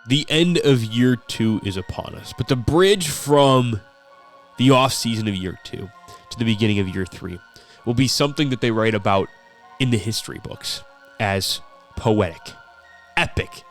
the end of year 2 is upon us, but the bridge from the offseason of year 2 to the beginning of year 3 will be something that they write about in the history books as poetic, epic,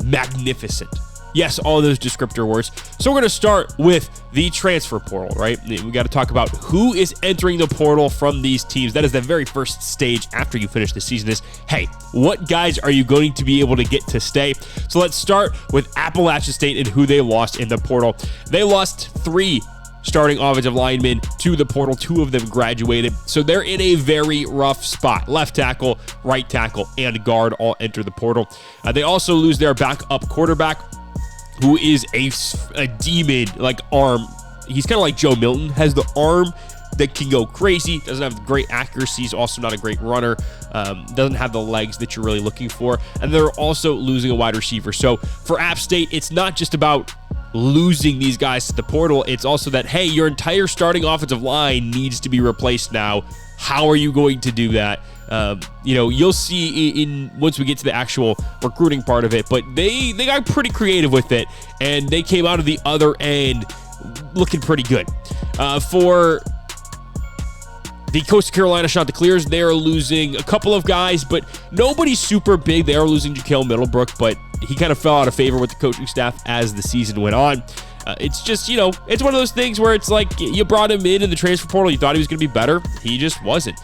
magnificent. Yes, all those descriptor words. So we're going to start with the transfer portal, right? We got to talk about who is entering the portal from these teams. That is the very first stage after you finish the season is, hey, what guys are you going to be able to get to stay? So let's start with Appalachian State and who they lost in the portal. They lost 3 starting offensive linemen to the portal. 2 of them graduated. So they're in a very rough spot. Left tackle, right tackle, and guard all enter the portal. They also lose their backup quarterback, who is a demon, like arm. He's kind of like Joe Milton, has the arm that can go crazy, doesn't have great accuracy, he's also not a great runner, doesn't have the legs that you're really looking for, and they're also losing a wide receiver. So for App State, it's not just about losing these guys to the portal, it's also that, hey, your entire starting offensive line needs to be replaced now. How are you going to do that? You'll see in once we get to the actual recruiting part of it, but they got pretty creative with it, and they came out of the other end looking pretty good. For the Coastal Carolina Chanticleers, they are losing a couple of guys, but nobody's super big. They are losing Jaquel Middlebrook, but he kind of fell out of favor with the coaching staff as the season went on. It's just, it's one of those things where it's like you brought him in the transfer portal. You thought he was going to be better. He just wasn't.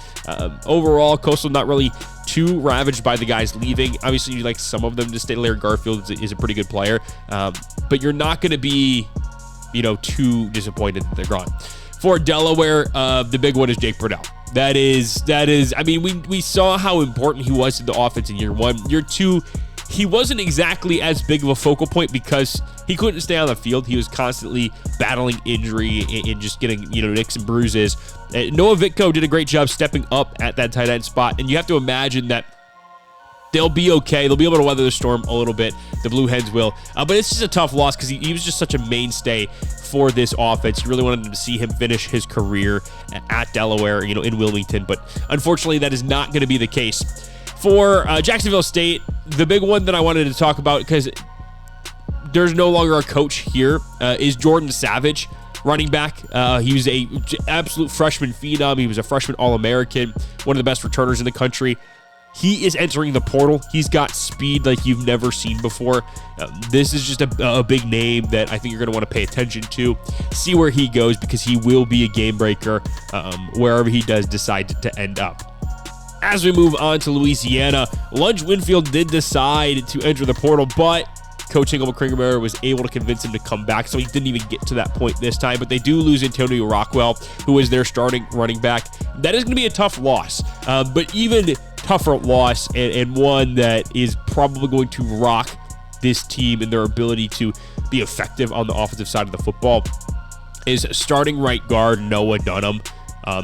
Overall, Coastal not really too ravaged by the guys leaving. Obviously, you like some of them to stay. Larry Garfield is a pretty good player. But you're not going to be, too disappointed that they're gone. For Delaware, the big one is Jake Purnell. That is, I mean, we saw how important he was to the offense in year 1. Year 2, he wasn't exactly as big of a focal point because he couldn't stay on the field. He was constantly battling injury and just getting, nicks and bruises. Noah Vitko did a great job stepping up at that tight end spot, and you have to imagine that they'll be okay. They'll be able to weather the storm a little bit. The Blue Hens will. But it's just a tough loss because he was just such a mainstay for this offense. You really wanted to see him finish his career at Delaware, in Wilmington. But unfortunately, that is not going to be the case. For Jacksonville State, the big one that I wanted to talk about, because there's no longer a coach here, is Jordan Savage, running back. He was a absolute freshman phenom. He was a freshman All-American, one of the best returners in the country. He is entering the portal. He's got speed like you've never seen before. This is just a big name that I think you're going to want to pay attention to. See where he goes, because he will be a game breaker wherever he does decide to end up. As we move on to Louisiana, Lunge Winfield did decide to enter the portal, but Coach Engelman Kringermeyer was able to convince him to come back, so he didn't even get to that point this time. But they do lose Antonio Rockwell, who is their starting running back. That is going to be a tough loss, but even tougher loss, and one that is probably going to rock this team and their ability to be effective on the offensive side of the football, is starting right guard Noah Dunham.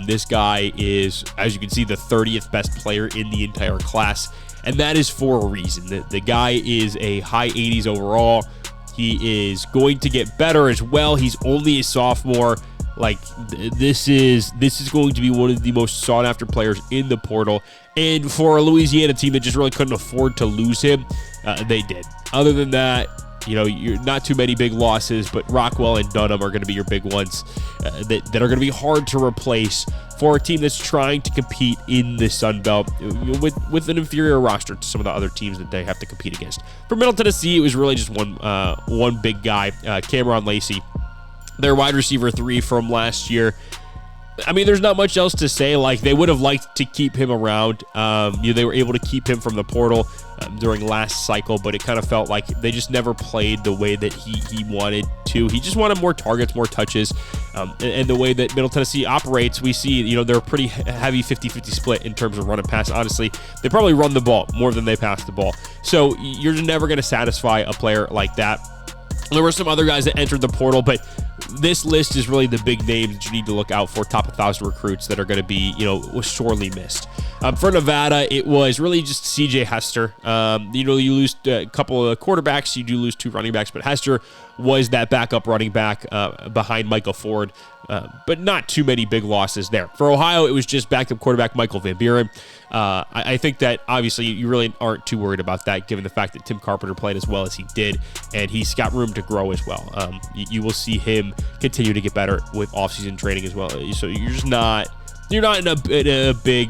This guy is, as you can see, the 30th best player in the entire class, and that is for a reason. The guy is a high 80s overall. He is going to get better as well. He's only a sophomore. Like, this is going to be one of the most sought-after players in the portal, and for a Louisiana team that just really couldn't afford to lose him, they did. Other than that, you're not too many big losses, but Rockwell and Dunham are going to be your big ones that are going to be hard to replace for a team that's trying to compete in the Sun Belt with an inferior roster to some of the other teams that they have to compete against. For Middle Tennessee, it was really just one big guy, Cameron Lacey, their wide receiver 3 from last year. I mean, there's not much else to say. Like, they would have liked to keep him around. They were able to keep him from the portal during last cycle, but it kind of felt like they just never played the way that he wanted to. He just wanted more targets, more touches, and the way that Middle Tennessee operates, we see, they're a pretty heavy 50-50 split in terms of run and pass. Honestly, they probably run the ball more than they pass the ball. So you're never going to satisfy a player like that. There were some other guys that entered the portal, but this list is really the big names that you need to look out for, top 1,000 recruits that are going to be, sorely missed. For Nevada, it was really just CJ Hester. You lose a couple of quarterbacks, you do lose 2 running backs, but Hester was that backup running back behind Michael Ford. but not too many big losses there. For Ohio, it was just backup quarterback Michael Van Buren. I think that obviously you really aren't too worried about that, given the fact that Tim Carpenter played as well as he did, and he's got room to grow as well. You will see him continue to get better with offseason training as well. So you're not in a big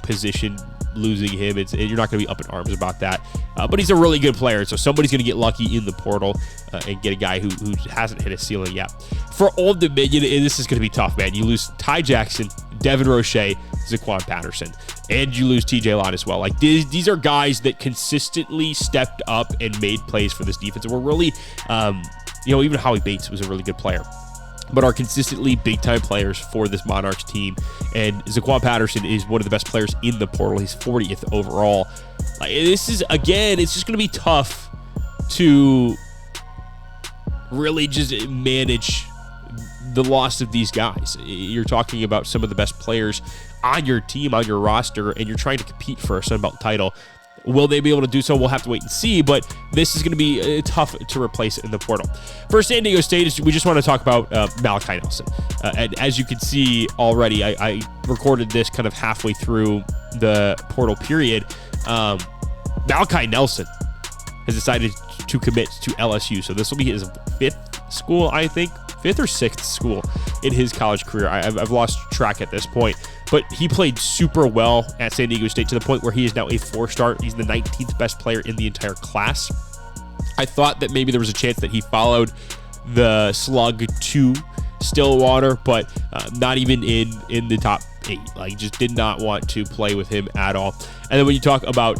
position losing him. You're not going to be up in arms about that. But he's a really good player, so somebody's going to get lucky in the portal and get a guy who hasn't hit a ceiling yet. For Old Dominion, this is going to be tough, man. You lose Ty Jackson, Devin Roche, Zaquan Patterson, and you lose TJ Lott as well. Like these are guys that consistently stepped up and made plays for this defense. And we're really, even Howie Bates was a really good player, but are consistently big-time players for this Monarchs team. And Zaquan Patterson is one of the best players in the portal. He's 40th overall. This is, again, it's just going to be tough to really just manage the loss of these guys. You're talking about some of the best players on your team, on your roster, and you're trying to compete for a Sun Belt title. Will they be able to do so? We'll have to wait and see, but this is going to be tough to replace in the portal. For San Diego State, we just want to talk about Malachi Nelson. And as you can see already, I recorded this kind of halfway through the portal period. Malachi Nelson has decided to commit to LSU, so this will be his fifth school, I think. Fifth or sixth school in his college career. I've lost track at this point, but he played super well at San Diego State to the point where he is now a 4-star. He's the 19th best player in the entire class. I thought that maybe there was a chance that he followed the slug to Stillwater, but not even in the top 8. Like, just did not want to play with him at all. And then when you talk about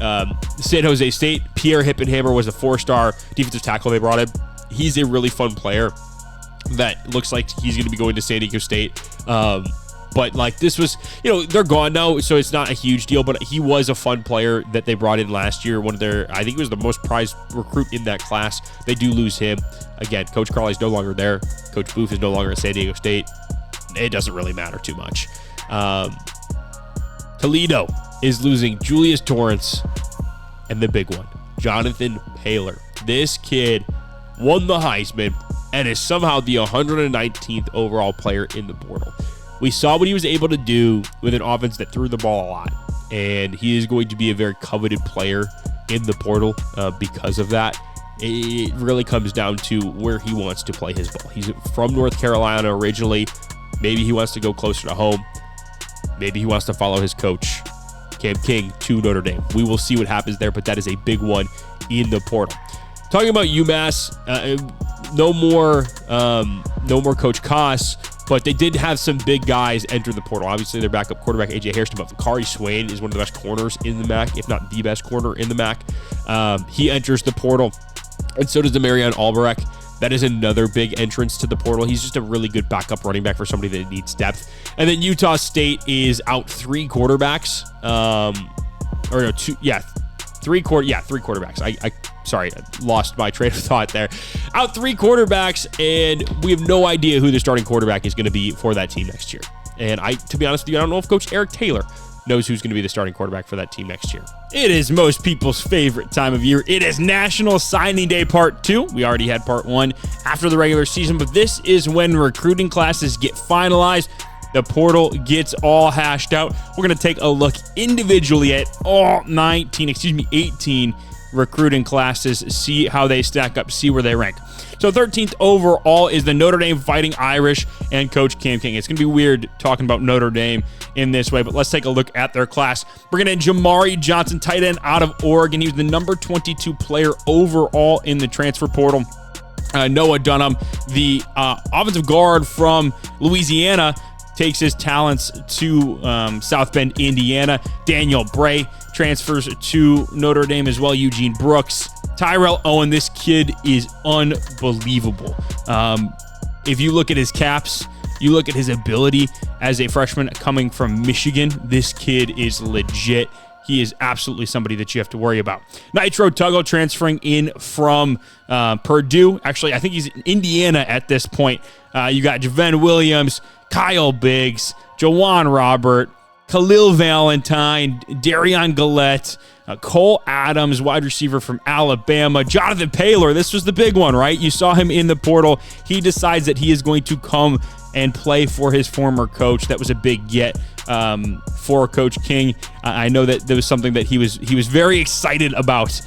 San Jose State, Pierre Hippenhammer was a 4-star defensive tackle they brought in. He's a really fun player that looks like he's going to be going to San Diego State. But like this was, they're gone now, so it's not a huge deal, but he was a fun player that they brought in last year. I think he was the most prized recruit in that class. They do lose him. Again, Coach Carly's no longer there. Coach Booth is no longer at San Diego State. It doesn't really matter too much. Toledo is losing Julius Torrance and the big one, Jonathan Paylor. This kid won the Heisman and is somehow the 119th overall player in the portal. We saw what he was able to do with an offense that threw the ball a lot, and he is going to be a very coveted player in the portal because of that. It really comes down to where he wants to play his ball. He's from North Carolina originally. Maybe he wants to go closer to home. Maybe he wants to follow his coach, Cam King, to Notre Dame. We will see what happens there, but that is a big one in the portal. Talking about UMass, no more Coach Koss, but they did have some big guys enter the portal. Obviously, their backup quarterback, A.J. Hairston, but Vakari Swain is one of the best corners in the MAC, if not the best corner in the MAC. He enters the portal, and so does Demarion Albrecht. That is another big entrance to the portal. He's just a really good backup running back for somebody that needs depth. And then Utah State is out 3 quarterbacks. Three quarterbacks. Sorry, I lost my train of thought there. Out 3 quarterbacks, and we have no idea who the starting quarterback is going to be for that team next year. And to be honest with you, I don't know if Coach Eric Taylor knows who's going to be the starting quarterback for that team next year. It is most people's favorite time of year. It is National Signing Day Part 2. We already had Part 1 after the regular season, but this is when recruiting classes get finalized. The portal gets all hashed out. We're going to take a look individually at all 18 recruiting classes, see how they stack up, see where they rank. So 13th overall is the Notre Dame Fighting Irish and Coach Cam King. It's going to be weird talking about Notre Dame in this way, but let's take a look at their class. Bringing in Jamari Johnson, tight end out of Oregon. He was the number 22 player overall in the transfer portal. Noah Dunham, the offensive guard from Louisiana, takes his talents to South Bend, Indiana. Daniel Bray transfers to Notre Dame as well. Eugene Brooks. Tyrell Owen, this kid is unbelievable. If you look at his caps, you look at his ability as a freshman coming from Michigan, this kid is legit. He is absolutely somebody that you have to worry about. Nitro Tuggle transferring in from Purdue. Actually, I think he's in Indiana at this point. You got Javen Williams, Kyle Biggs, Jawan Robert, Khalil Valentine, Darion Gillette, Cole Adams, wide receiver from Alabama, Jonathan Paylor. This was the big one, right? You saw him in the portal. He decides that he is going to come and play for his former coach. That was a big get for Coach King. I know that there was something that he was very excited about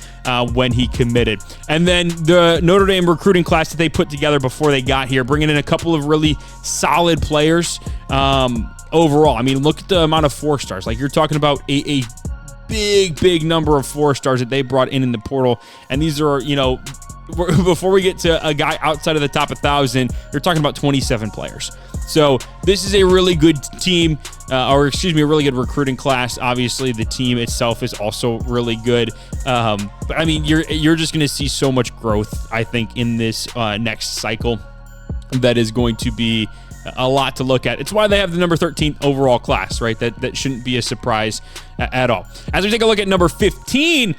when he committed. And then the Notre Dame recruiting class that they put together before they got here, bringing in a couple of really solid players overall. I mean, look at the amount of 4-stars. Like, you're talking about a big number of 4-stars that they brought in the portal. And these are, before we get to a guy outside of the top 1,000, you're talking about 27 players. So this is a really good team, a really good recruiting class. Obviously, the team itself is also really good. But I mean, you're just going to see so much growth, I think, in this next cycle that is going to be a lot to look at. It's why they have the number 13 overall class, right? That shouldn't be a surprise at all. As we take a look at number 15,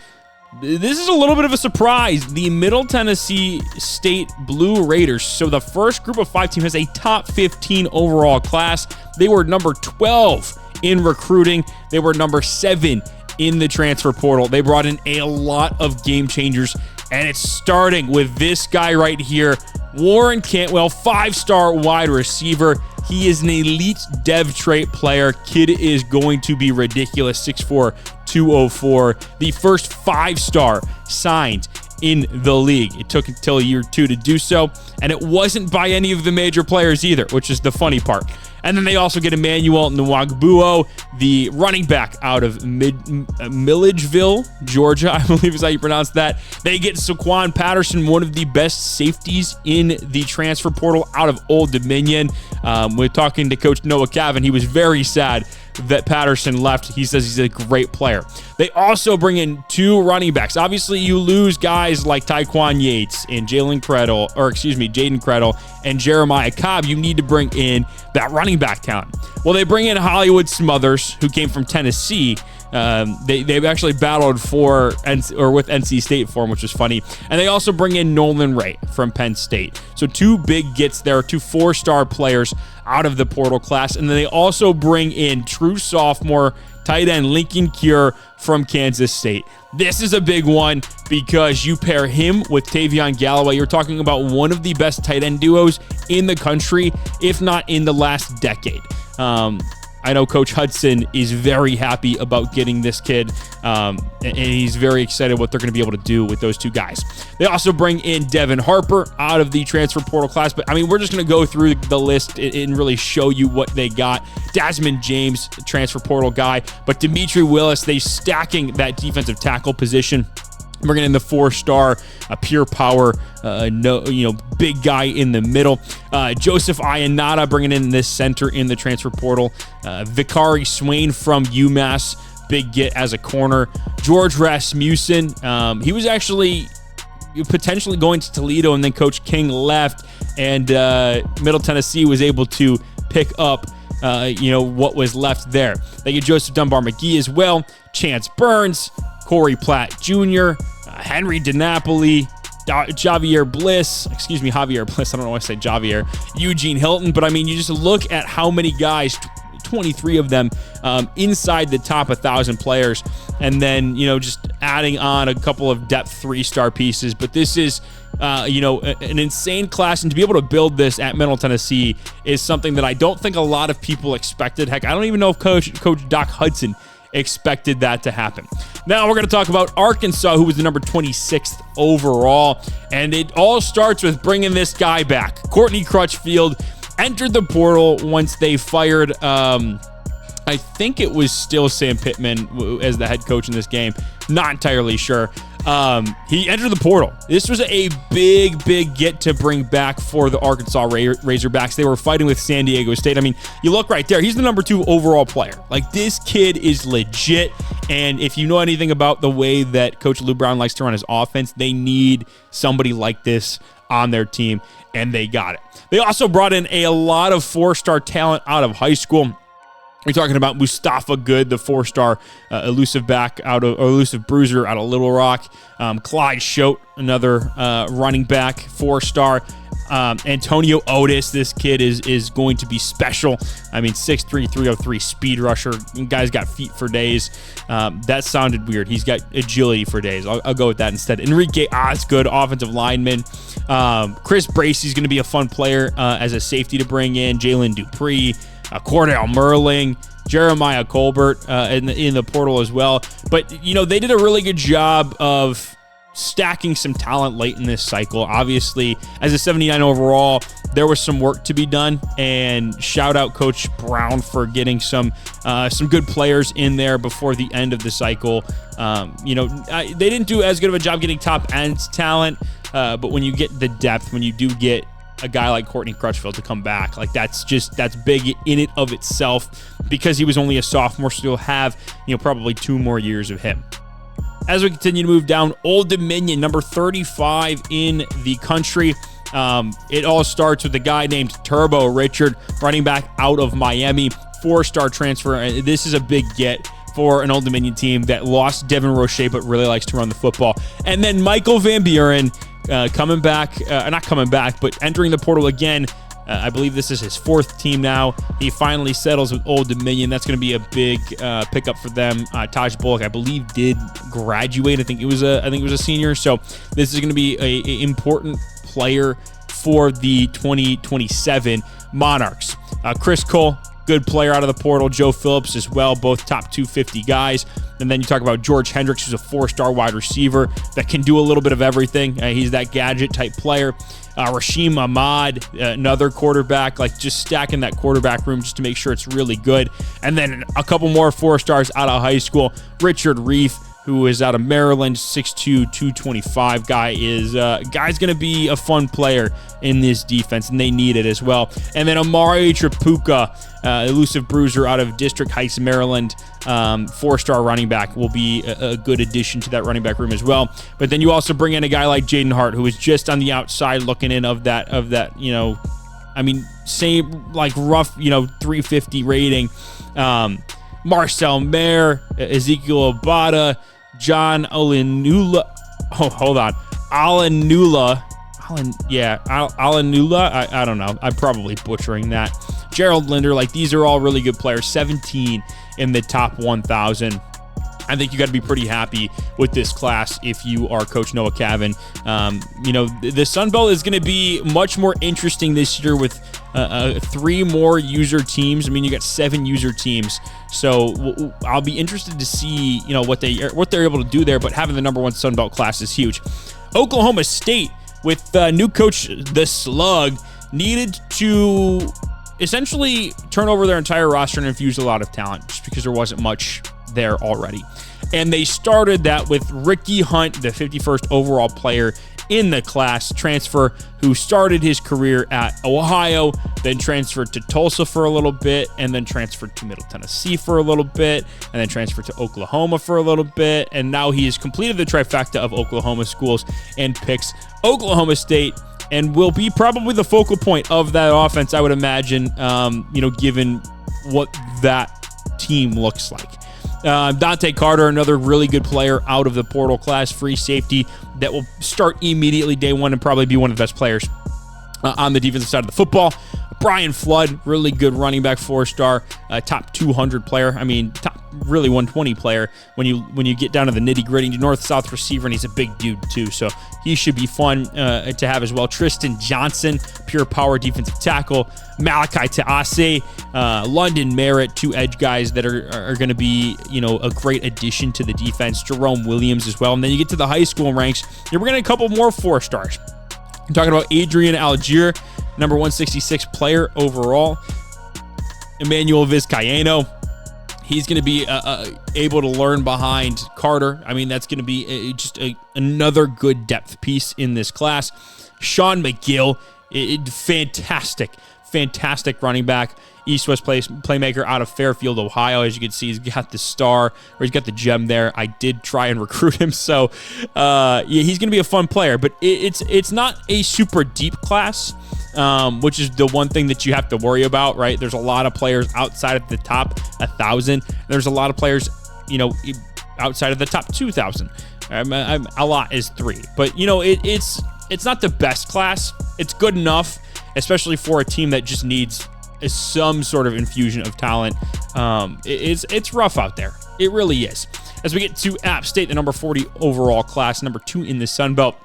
this is a little bit of a surprise. The Middle Tennessee State Blue Raiders. So the first group of 5 team has a top 15 overall class. They were number 12 in recruiting. They were number 7 in the transfer portal. They brought in a lot of game changers, and it's starting with this guy right here, Warren Cantwell, 5-star wide receiver. He is an elite dev trait player. Kid is going to be ridiculous. 6'4", 204. The first 5-star signed in the league. It took until year 2 to do so, and it wasn't by any of the major players either, which is the funny part. And then they also get Emmanuel Nwagbuo, the running back out of Milledgeville, Georgia, I believe is how you pronounce that. They get Saquon Patterson, one of the best safeties in the transfer portal out of Old Dominion. We're talking to Coach Noah Cavan. He was very sad that Patterson left. He says he's a great player. They also bring in 2 running backs. Obviously, you lose guys like Tyquan Yates and Jaden Credle and Jeremiah Cobb. You need to bring in that running back talent. Well, they bring in Hollywood Smothers, who came from Tennessee. They've actually battled with NC State for him, which was funny. And they also bring in Nolan Ray from Penn State. So 2 big gets there, 2 4-star players out of the portal class. And then they also bring in true sophomore tight end Lincoln Cure from Kansas State. This is a big one because you pair him with Tavion Galloway. You're talking about one of the best tight end duos in the country, if not in the last decade. I know Coach Hudson is very happy about getting this kid, and he's very excited what they're going to be able to do with those 2 guys. They also bring in Devin Harper out of the transfer portal class, but I mean, we're just going to go through the list and really show you what they got. Desmond James, transfer portal guy, but Dimitri Willis, they stacking that defensive tackle position. Bringing in the 4-star, pure power, big guy in the middle. Joseph Ionata bringing in this center in the transfer portal. Vicari Swain from UMass, big get as a corner. George Rasmussen, he was actually potentially going to Toledo, and then Coach King left, and Middle Tennessee was able to pick up what was left there. They get Joseph Dunbar McGee as well. Chance Burns, Corey Platt Jr., Henry DiNapoli, Javier Bliss. I don't know why I say Javier. Eugene Hilton. But I mean, you just look at how many guys, 23 of them inside the top 1,000 players, and then just adding on a couple of depth 3-star pieces. But this is an insane class, and to be able to build this at Middle Tennessee is something that I don't think a lot of people expected. Heck, I don't even know if Coach Doc Hudson expected that to happen. Now we're going to talk about Arkansas, who was the number 26th overall, and it all starts with bringing this guy back. Courtney Crutchfield entered the portal once they fired, I think it was still Sam Pittman as the head coach in this game. Not entirely sure. He entered the portal. This was a big get to bring back for the Arkansas Razorbacks. They were fighting with San Diego State. I mean, you look right there. He's the number 2 overall player. Like, this kid is legit. And if you know anything about the way that Coach Lou Brown likes to run his offense, they need somebody like this on their team, and they got it. They also brought in a lot of 4-star talent out of high school. We're talking about Mustafa Good, the 4-star elusive bruiser out of Little Rock. Clyde Schote, another running back, 4-star. Antonio Otis, this kid is going to be special. I mean, 6'3", 303 speed rusher. Guy's got feet for days. That sounded weird. He's got agility for days. I'll go with that instead. Enrique Osgood, offensive lineman. Chris Bracey's going to be a fun player as a safety to bring in. Jalen Dupree, Cordell Merling, Jeremiah Colbert in the portal as well. But, they did a really good job of stacking some talent late in this cycle. Obviously, as a 79 overall, there was some work to be done, and shout out Coach Brown for getting some good players in there before the end of the cycle. They didn't do as good of a job getting top end talent, but when you get the depth, when you do get a guy like Courtney Crutchfield to come back, like that's big in it of itself, because he was only a sophomore, so you'll have probably 2 more years of him. As we continue to move down, Old Dominion, number 35 in the country. It all starts with a guy named Turbo Richard, running back out of Miami, 4-star transfer. This is a big get for an Old Dominion team that lost Devin Roche but really likes to run the football. And then Michael Van Buren coming back, not coming back, but entering the portal again. I believe this is his 4th team now. He finally settles with Old Dominion. That's going to be a big pickup for them. Taj Bullock, I believe, did graduate. I think it was a senior. So this is going to be a important player for the 2027 Monarchs. Chris Cole, good player out of the portal. Joe Phillips as well, both top 250 guys. And then you talk about George Hendricks, who's a 4-star wide receiver that can do a little bit of everything. He's that gadget type player. Rasheem Ahmad, another quarterback, like just stacking that quarterback room just to make sure it's really good. And then a couple more 4-stars out of high school. Richard Reef, who is out of Maryland, 6'2", 225 guy's going to be a fun player in this defense, and they need it as well. And then Amari Trapuka, elusive bruiser out of District Heights, Maryland, 4-star running back, will be a good addition to that running back room as well. But then you also bring in a guy like Jaden Hart, who is just on the outside looking in of that, same like rough, 350 rating. Marcel Mayer, Ezekiel Abada, John Alanula. Oh, hold on. Alanula. I don't know. I'm probably butchering that. Gerald Linder. Like, these are all really good players. 17 in the top 1,000. I think you got to be pretty happy with this class if you are Coach Noah Cavan. The Sun Belt is going to be much more interesting this year with 3 more user teams. I mean, you got 7 user teams, so I'll be interested to see what they're able to do there. But having the number 1 Sun Belt class is huge. Oklahoma State, with new coach the Slug, needed to essentially turn over their entire roster and infuse a lot of talent, just because there wasn't much there already. And they started that with Ricky Hunt, the 51st overall player in the class, transfer, who started his career at Ohio, then transferred to Tulsa for a little bit, and then transferred to Middle Tennessee for a little bit, and then transferred to Oklahoma for a little bit, and now he has completed the trifecta of Oklahoma schools and picks Oklahoma State, and will be probably the focal point of that offense, I would imagine, given what that team looks like. Dante Carter, another really good player out of the portal class, free safety that will start immediately day one and probably be one of the best players on the defensive side of the football. Brian Flood, really good running back, 4-star, top 200 player. I mean, top really 120 player when you get down to the nitty-gritty. North-south receiver, and he's a big dude too, so he should be fun to have as well. Tristan Johnson, pure power defensive tackle. Malachi Taase, London Merritt, 2 edge guys that are going to be a great addition to the defense. Jerome Williams as well. And then you get to the high school ranks, you're bringing a couple more 4-stars. I'm talking about Adrian Algier, number 166 player overall. Emmanuel Vizcaino, he's going to be able to learn behind Carter. I mean, that's going to be another good depth piece in this class. Sean McGill, fantastic running back, East-West playmaker out of Fairfield, Ohio. As you can see, he's got the star, or he's got the gem there. I did try and recruit him, so he's going to be a fun player. But it's not a super deep class, which is the one thing that you have to worry about, right? There's a lot of players outside of the top 1,000. There's a lot of players, outside of the top 2,000. A lot is 3, but it's it's not the best class. It's good enough, especially for a team that just needs some sort of infusion of talent. It's rough out there. It really is. As we get to App State, the number 40 overall class, number 2 in the Sun Belt,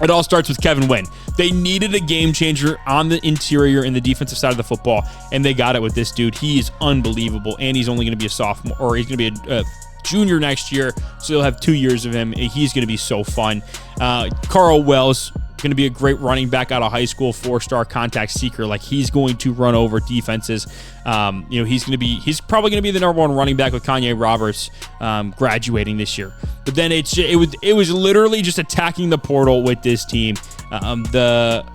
it all starts with Kevin Wynn. They needed a game changer on the interior in the defensive side of the football, and they got it with this dude. He is unbelievable, and he's only going to be a sophomore, or he's going to be a junior next year, so you'll have 2 years of him. He's going to be so fun. Carl Wells, going to be a great running back out of high school, 4-star contact seeker. Like, he's going to run over defenses. He's probably going to be the number 1 running back with Kanye Roberts graduating this year. But then it was literally just attacking the portal with this team. The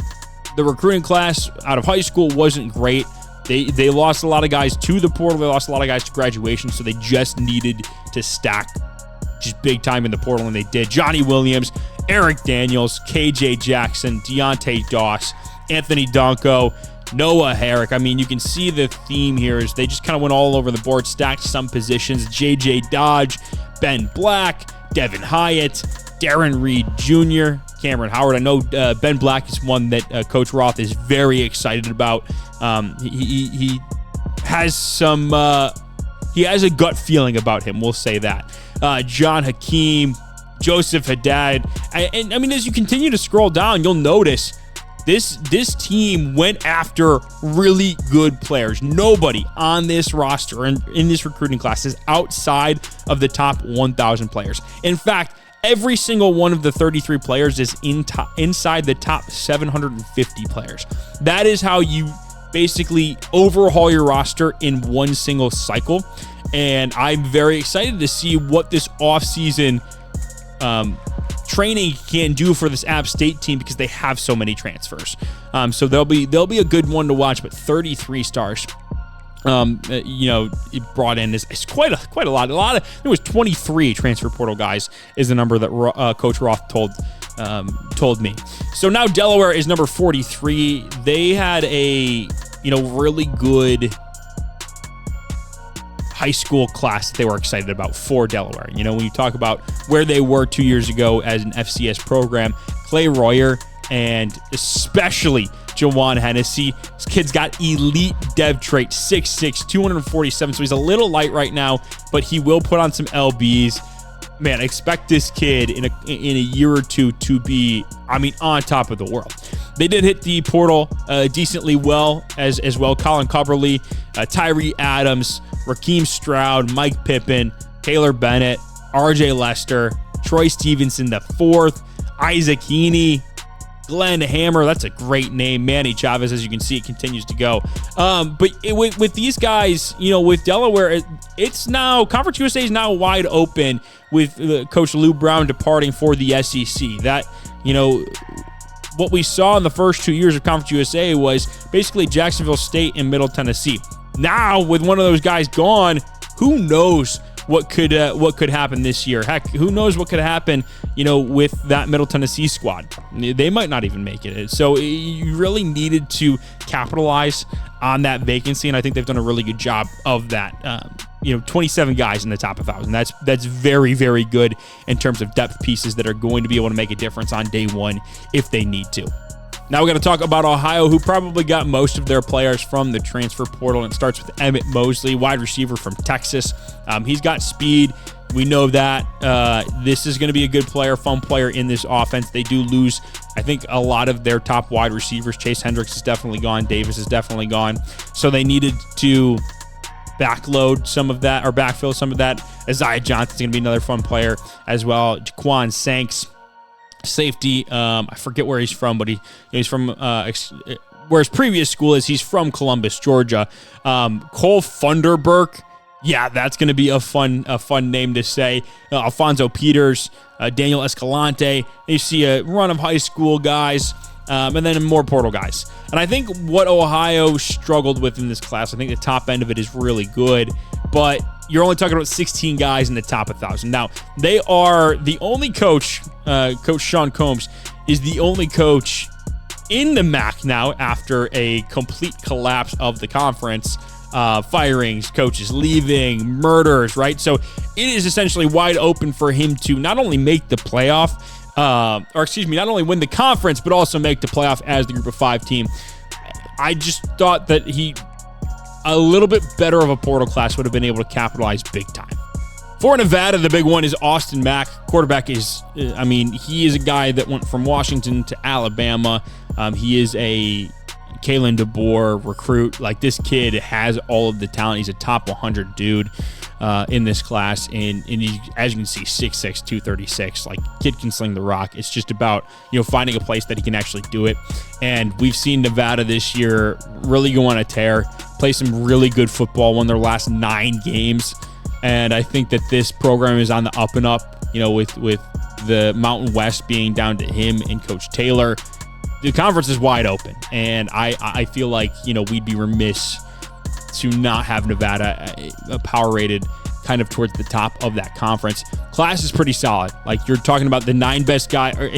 recruiting class out of high school wasn't great. They lost a lot of guys to the portal. They lost a lot of guys to graduation, so they just needed to stack just big time in the portal, and they did. Johnny Williams, Eric Daniels, KJ Jackson, Deontay Doss, Anthony Donko, Noah Herrick. I mean, you can see the theme here is they just kind of went all over the board, stacked some positions. JJ Dodge, Ben Black, Devin Hyatt, Darren Reed Jr., Cameron Howard. I know Ben Black is one that Coach Roth is very excited about. He has some... he has a gut feeling about him, we'll say that. John Hakeem, Joseph Haddad. And I mean, as you continue to scroll down, you'll notice this team went after really good players. Nobody on this roster and in this recruiting class is outside of the top 1,000 players. In fact, every single one of the 33 players is inside the top 750 players. That is how you basically overhaul your roster in one single cycle. And I'm very excited to see what this offseason training can do for this App State team, because they have so many transfers. So they'll be a good one to watch. But 33 stars, it brought in is quite a lot. There was 23 transfer portal guys is the number that Coach Roth told me. So now Delaware is number 43. They had a really good high school class that they were excited about for Delaware. When you talk about where they were 2 years ago as an FCS program, Clay Royer and especially Jawan Hennessy, this kid's got elite dev trait, 6'6", 247, so he's a little light right now, but he will put on some LBs. Man, expect this kid in a year or two to be, on top of the world. They did hit the portal decently well as well. Colin Coverly, Tyree Adams, Rakeem Stroud, Mike Pippin, Taylor Bennett, RJ Lester, Troy Stevenson the fourth, Isaac Heaney, Glenn Hammer, that's a great name. Manny Chavez, as you can see, it continues to go. But with these guys, with Delaware, it's now, Conference USA is now wide open with Coach Lou Brown departing for the SEC. That, what we saw in the first 2 years of Conference USA was basically Jacksonville State and Middle Tennessee. Now, with one of those guys gone, who knows what could happen this year? Heck, who knows what could happen, with that Middle Tennessee squad? They might not even make it. So you really needed to capitalize on that vacancy, and I think they've done a really good job of that. 27 guys in the top 1,000. That's very, very good in terms of depth pieces that are going to be able to make a difference on day one if they need to. Now we're going to talk about Ohio, who probably got most of their players from the transfer portal. And it starts with Emmett Mosley, wide receiver from Texas. He's got speed. We know that. This is going to be a good player, fun player in this offense. They do lose, I think, a lot of their top wide receivers. Chase Hendricks is definitely gone. Davis is definitely gone. So they needed to backload some of that, or backfill some of that. Isaiah Johnson's going to be another fun player as well. Jaquan Sanks, safety. I forget where he's from, but he's from where his previous school is. He's from Columbus, Georgia. Cole Funderburk. Yeah, that's going to be a fun name to say. Alfonso Peters, Daniel Escalante. You see a run of high school guys, and then more portal guys. And I think what Ohio struggled with in this class, I think the top end of it is really good, but you're only talking about 16 guys in the top 1,000. Now, they are the only coach, Coach Sean Combs, is the only coach in the MAC now after a complete collapse of the conference. Firings, coaches leaving, murders, right? So it is essentially wide open for him to not only make the playoff, not only win the conference, but also make the playoff as the Group of 5 team. I just thought that a little bit better of a portal class would have been able to capitalize big time. For Nevada, the big one is Austin Mack. Quarterback he is a guy that went from Washington to Alabama. He is a Kalen DeBoer recruit. Like, this kid has all of the talent. He's a top 100 dude in this class. And he, as you can see, 6'6", 236. Like, kid can sling the rock. It's just about, finding a place that he can actually do it. And we've seen Nevada this year really go on a tear, play some really good football, won their last 9 games. And I think that this program is on the up and up, with the Mountain West being down to him and Coach Taylor. The conference is wide open, and I feel like, we'd be remiss to not have Nevada power rated kind of towards the top of that conference. Class is pretty solid. Like, you're talking about the 8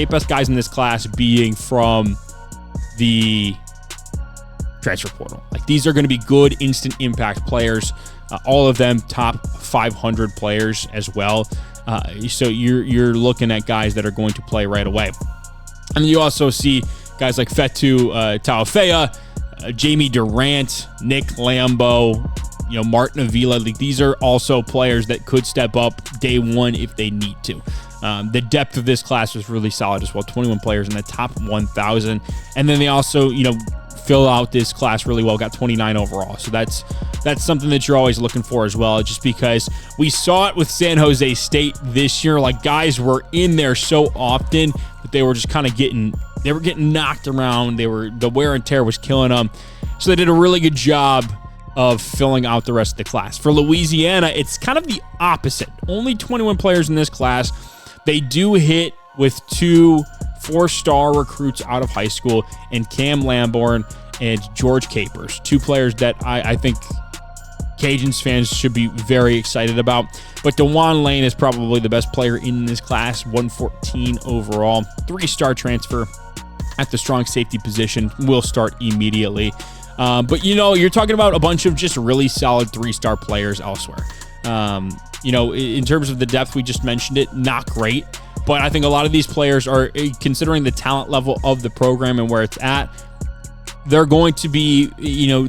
best guys in this class being from the transfer portal. Like, these are going to be good instant impact players. All of them top 500 players as well. So you're looking at guys that are going to play right away. And then you also see guys like Fetu Taofea, Jamie Durant, Nick Lambo, Martin Avila. Like, these are also players that could step up day one if they need to. The depth of this class was really solid as well. 21 players in the top 1,000. And then they also, fill out this class really well, got 29 overall. So that's something that you're always looking for as well, just because we saw it with San Jose State this year. Like, guys were in there so often that they were just kind of getting knocked around. The wear and tear was killing them. So they did a really good job of filling out the rest of the class. For Louisiana, it's kind of the opposite. Only 21 players in this class. They do hit with 2 4-star recruits out of high school, and Cam Lamborn and George Capers, 2 players that I think Cajuns fans should be very excited about. But DeJuan Lane is probably the best player in this class, 114 overall, 3-star transfer at the strong safety position, will start immediately. But you're talking about a bunch of just really solid 3-star players elsewhere. In terms of the depth, we just mentioned it, not great. But I think a lot of these players are, considering the talent level of the program and where it's at, they're going to be,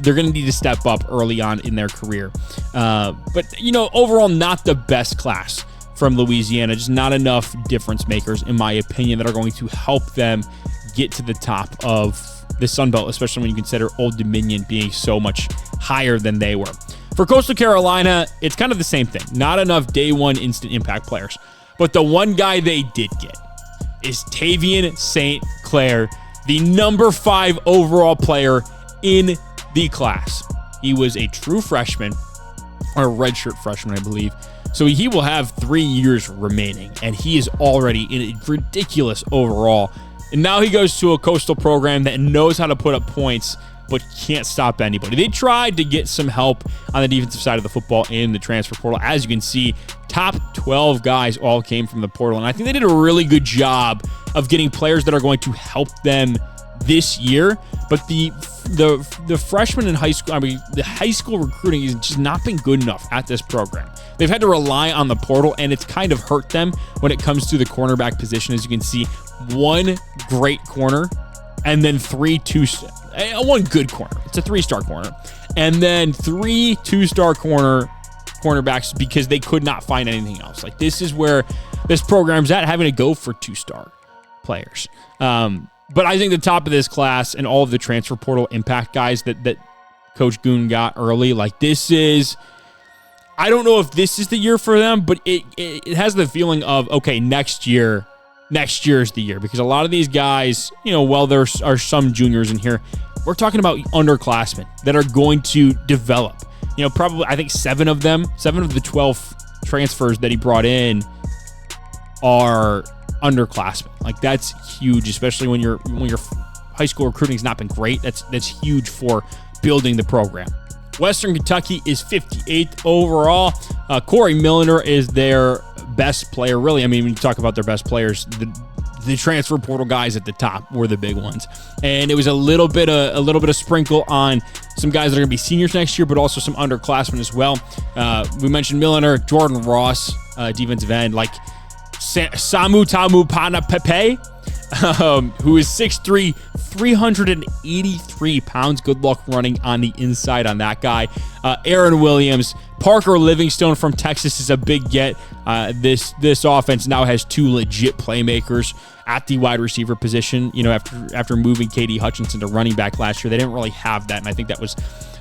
they're going to need to step up early on in their career. But overall, not the best class from Louisiana. Just not enough difference makers, in my opinion, that are going to help them get to the top of the Sun Belt, especially when you consider Old Dominion being so much higher than they were. For Coastal Carolina, it's kind of the same thing. Not enough day one instant impact players. But the one guy they did get is Tavian St. Clair, the number 5 overall player in the class. He was a true freshman, or a redshirt freshman, I believe. So he will have 3 years remaining, and he is already in a ridiculous overall. And now he goes to a Coastal program that knows how to put up points, but can't stop anybody. They tried to get some help on the defensive side of the football in the transfer portal. As you can see, top 12 guys all came from the portal, and I think they did a really good job of getting players that are going to help them this year. But the freshmen in high school, the high school recruiting has just not been good enough at this program. They've had to rely on the portal, and it's kind of hurt them when it comes to the cornerback position. As you can see, 1 great corner, and then 1 good corner. It's a 3-star corner. And then 3 2-star cornerbacks because they could not find anything else. Like, this is where this program's at, having to go for 2-star players. But I think the top of this class and all of the transfer portal impact guys that Coach Goon got early, like, this is, I don't know if this is the year for them, but it has the feeling of, okay, next year is the year, because a lot of these guys, while there are some juniors in here, we're talking about underclassmen that are going to develop. Probably, I think 7 of the 12 transfers that he brought in are underclassmen. Like, that's huge, especially when your high school recruiting has not been great. That's huge for building the program. Western Kentucky is 58th overall. Corey Milliner is their best player, really. When you talk about their best players, the transfer portal guys at the top were the big ones, and it was a little bit of sprinkle on some guys that are going to be seniors next year, but also some underclassmen as well. We mentioned Milliner, Jordan Ross, defensive end. Like, Samu Tamu Pana Pepe, who is 6'3", 383 pounds. Good luck running on the inside on that guy. Aaron Williams. Parker Livingstone from Texas is a big get. This offense now has 2 legit playmakers at the wide receiver position. You know, after moving KD Hutchinson to running back last year, they didn't really have that, and I think that was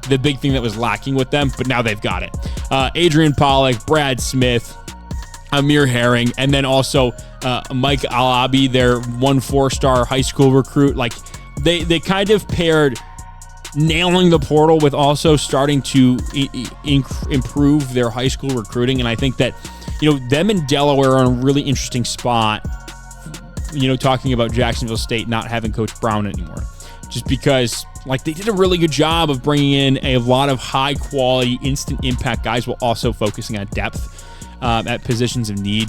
the big thing that was lacking with them, but now they've got it. Adrian Pollack, Brad Smith, Amir Herring, and then also Mike Alabi, their 4-star high school recruit. Like, they kind of paired nailing the portal with also starting to improve their high school recruiting. And I think that, you know, them and Delaware are in a really interesting spot, you know, talking about Jacksonville State not having Coach Brown anymore. Just because, like, they did a really good job of bringing in a lot of high-quality, instant impact guys while also focusing on depth at positions of need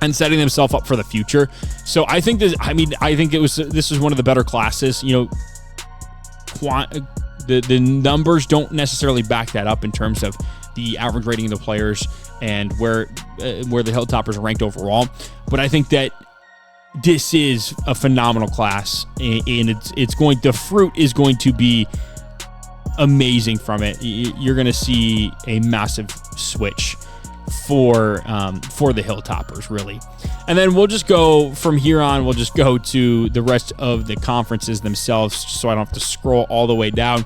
and setting themselves up for the future. So I think this is one of the better classes. You know, the numbers don't necessarily back that up in terms of the average rating of the players and where the Hilltoppers are ranked overall. But I think that this is a phenomenal class, and the fruit is going to be amazing from it. You're going to see a massive switch for the Hilltoppers, really. And then we'll just go from here on. We'll just go to the rest of the conferences themselves, so I don't have to scroll all the way down.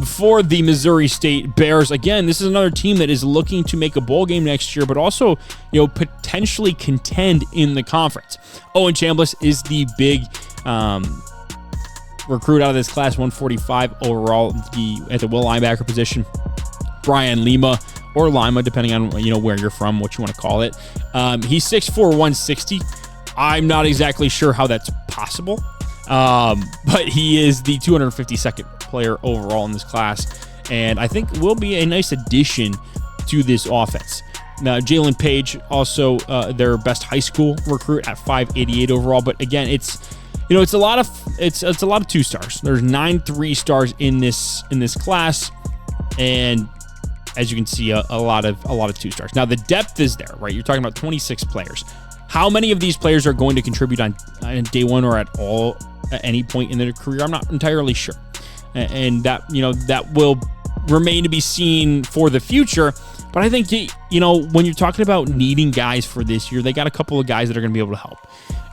For the Missouri State Bears, again, this is another team that is looking to make a bowl game next year, but also, you know, potentially contend in the conference. Owen Chambliss is the big recruit out of this class, 145 overall at the will linebacker position. Brian Lima, or Lima, depending on, you know, where you're from, what you want to call it. He's 6'4", 160. I'm not exactly sure how that's possible, but he is the 252nd player overall in this class, and I think will be a nice addition to this offense. Now, Jalen Page, also their best high school recruit at 588 overall, but again, it's a lot of 2-stars. There's 9 3-stars in this class, and as you can see, a lot of 2-stars. Now, the depth is there, right? You're talking about 26 players. How many of these players are going to contribute on day one or at all at any point in their career? I'm not entirely sure, and that will remain to be seen for the future. But I think, you know, when you're talking about needing guys for this year, they got a couple of guys that are going to be able to help.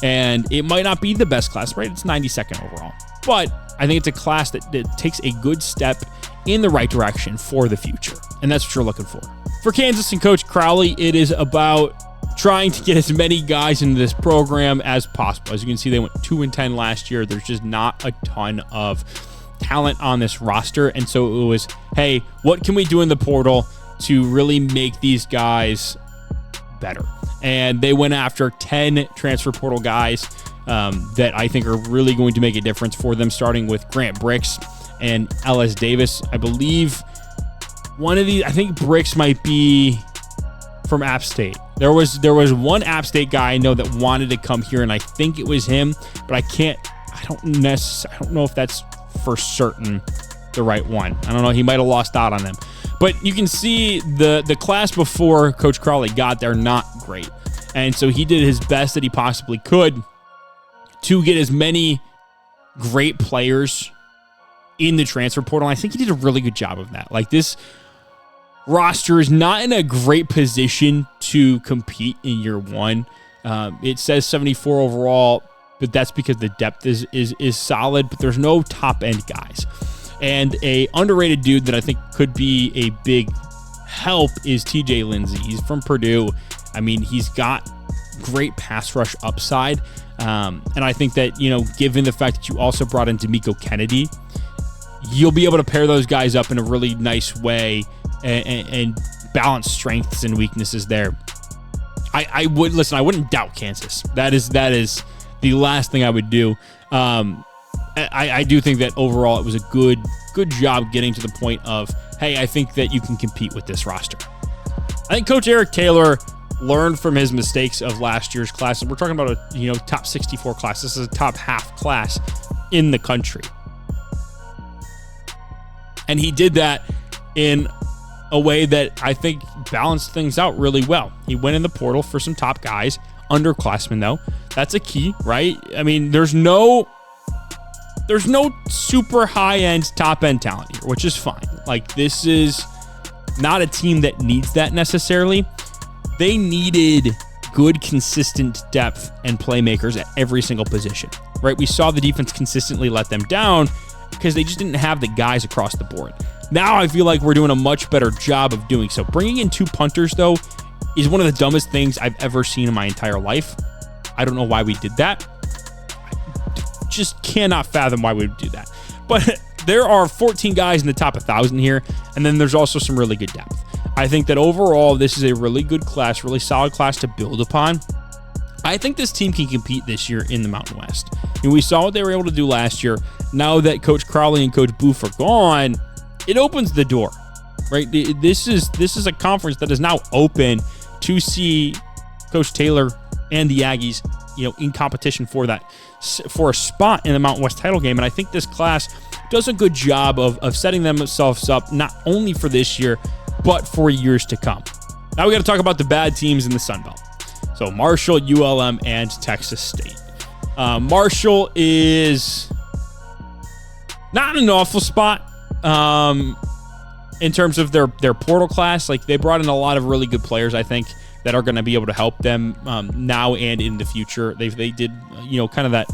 And it might not be the best class, right? It's 92nd overall. But I think it's a class that takes a good step in the right direction for the future. And that's what you're looking for. For Kansas and Coach Crowley, it is about trying to get as many guys into this program as possible. As you can see, they went 2-10 last year. There's just not a ton of talent on this roster. And so it was, hey, what can we do in the portal to really make these guys better? And they went after 10 transfer portal guys that I think are really going to make a difference for them, starting with Grant Bricks and Ellis Davis. I believe one of these, I think Bricks might be from App State. There was one App State guy I know that wanted to come here, and I think it was him, but I don't know if that's for certain the right one. I don't know. He might have lost out on them. But you can see the class before Coach Crowley got there, not great. And so he did his best that he possibly could to get as many great players in the transfer portal. And I think he did a really good job of that. Like, this roster is not in a great position to compete in year one. It says 74 overall, but that's because the depth is solid, but there's no top end guys. And a underrated dude that I think could be a big help is TJ Lindsey. He's from Purdue. I mean, he's got great pass rush upside. And I think that, you know, given the fact that you also brought in D'Amico Kennedy, you'll be able to pair those guys up in a really nice way and balance strengths and weaknesses there. I wouldn't doubt Kansas. That is the last thing I would do. I do think that overall it was a good job getting to the point of, hey, I think that you can compete with this roster. I think Coach Eric Taylor learned from his mistakes of last year's class. And we're talking about a top 64 class. This is a top half class in the country. And he did that in a way that I think balanced things out really well. He went in the portal for some top guys, underclassmen, though. That's a key, right? I mean, there's no super high-end, top-end talent here, which is fine. Like, this is not a team that needs that necessarily. They needed good, consistent depth and playmakers at every single position, right? We saw the defense consistently let them down because they just didn't have the guys across the board. Now I feel like we're doing a much better job of doing so. Bringing in 2 punters, though, is one of the dumbest things I've ever seen in my entire life. I don't know why we did that. I just cannot fathom why we would do that. But there are 14 guys in the top 1,000 here, and then there's also some really good depth. I think that overall, this is a really good class, really solid class to build upon. I think this team can compete this year in the Mountain West. And we saw what they were able to do last year. Now that Coach Crowley and Coach Booth are gone, it opens the door, right? This is a conference that is now open to see Coach Taylor and the Aggies, in competition for a spot in the Mountain West title game. And I think this class does a good job of setting themselves up not only for this year, but for years to come. Now we got to talk about the bad teams in the Sun Belt. So Marshall, ULM, and Texas State. Marshall is not in an awful spot in terms of their portal class. Like, they brought in a lot of really good players, I think, that are going to be able to help them now and in the future. They did, kind of that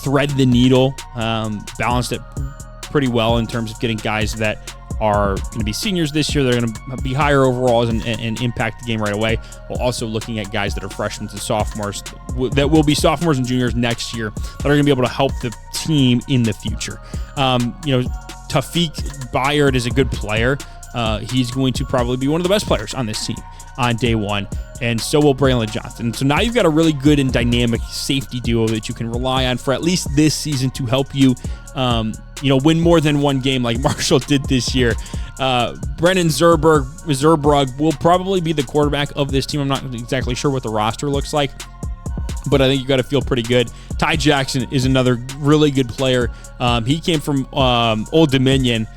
thread the needle, balanced it pretty well in terms of getting guys that are going to be seniors this year. They're going to be higher overalls and impact the game right away, while also looking at guys that are freshmen and sophomores that will be sophomores and juniors next year that are going to be able to help the team in the future. Tafiq Bayard is a good player. He's going to probably be one of the best players on this team on day one, and so will Braylon Johnson. So now you've got a really good and dynamic safety duo that you can rely on for at least this season to help you, win more than one game like Marshall did this year. Brennan Zerbrug will probably be the quarterback of this team. I'm not exactly sure what the roster looks like, but I think you got to feel pretty good. Ty Jackson is another really good player. He came from Old Dominion.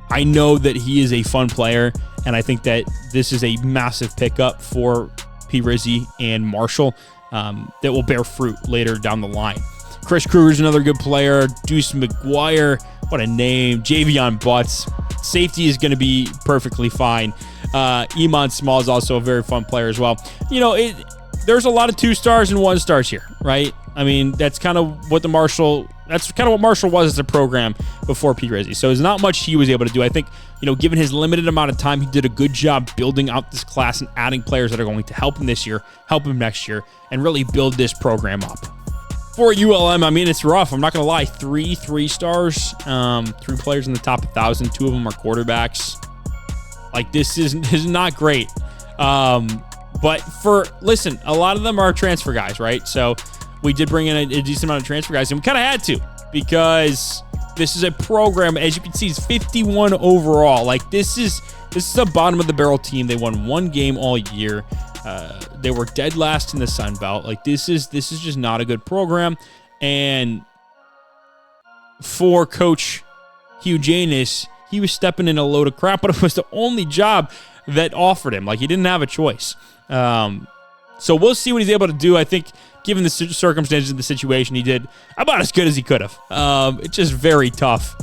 I know that he is a fun player, and I think that this is a massive pickup for P. Rizzi and Marshall that will bear fruit later down the line. Chris Kruger's another good player. Deuce McGuire, what a name. Javion Butts. Safety is going to be perfectly fine. Iman Small is also a very fun player as well. There's a lot of 2-stars and 1-stars here, right? I mean, that's kind of what Marshall was as a program before P. Rizzi. So there's not much he was able to do. I think, given his limited amount of time, he did a good job building out this class and adding players that are going to help him this year, help him next year, and really build this program up. For ULM, I mean, it's rough. I'm not going to lie. 3-stars, 3 players in the top 1,000. 2 of them are quarterbacks. Like, this is not great. But listen, a lot of them are transfer guys, right? So we did bring in a decent amount of transfer guys, and we kind of had to, because this is a program, as you can see, it's 51 overall. Like, this is a bottom of the barrel team. They won 1 game all year. They were dead last in the Sun Belt. Like, this is just not a good program. And for Coach Hugh Janus, he was stepping in a load of crap, but it was the only job that offered him. Like, he didn't have a choice. So we'll see what he's able to do. I think, given the circumstances of the situation, he did about as good as he could have. It's just very tough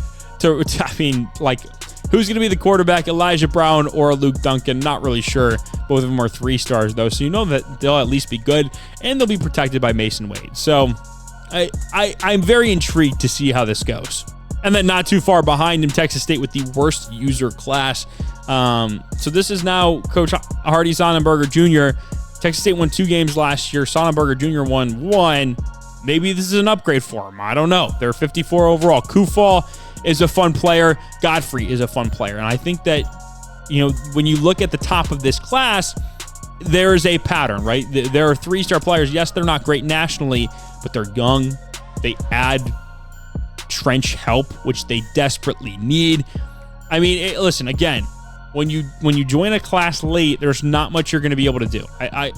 who's going to be the quarterback, Elijah Brown or Luke Duncan? Not really sure. Both of them are 3-stars, though, so that they'll at least be good, and they'll be protected by Mason Wade. So I'm very intrigued to see how this goes. And then not too far behind him, Texas State with the worst user class. So this is now Coach Hardy Sonnenberger Jr. Texas State won 2 games last year. Sonnenberger Jr. won 1. Maybe this is an upgrade for him. I don't know. They're 54 overall. Kufal is a fun player. Godfrey is a fun player. And I think that, when you look at the top of this class, there is a pattern, right? There are 3-star players. Yes, they're not great nationally, but they're young. They add trench help, which they desperately need. I mean, listen, again, when you join a class late, there's not much you're going to be able to do. I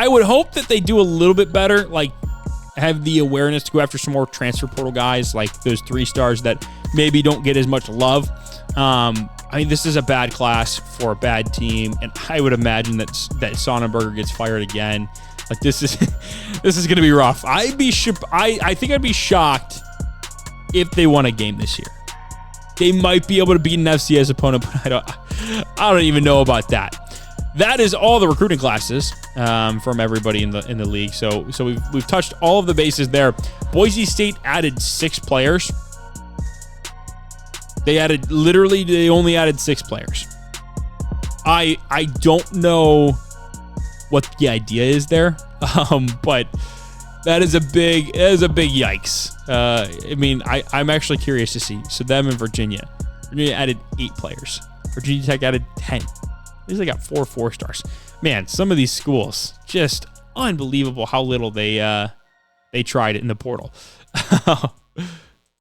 would hope that they do a little bit better, like have the awareness to go after some more transfer portal guys, like those 3-stars that maybe don't get as much love. I mean, this is a bad class for a bad team, and I would imagine that Sonnenberger gets fired again. Like, this is going to be rough. I think I'd be shocked if they won a game this year. They might be able to beat an FCS opponent, but I don't even know about that. That is all the recruiting classes from everybody in the league. So we've touched all of the bases there. Boise State added 6 players. They only added 6 players. I don't know what the idea is there, but that is a big yikes. I mean, I'm actually curious to see. So them and Virginia added 8 players. Virginia Tech added 10. At least they got 4 4-stars. Man, some of these schools, just unbelievable how little they tried it in the portal.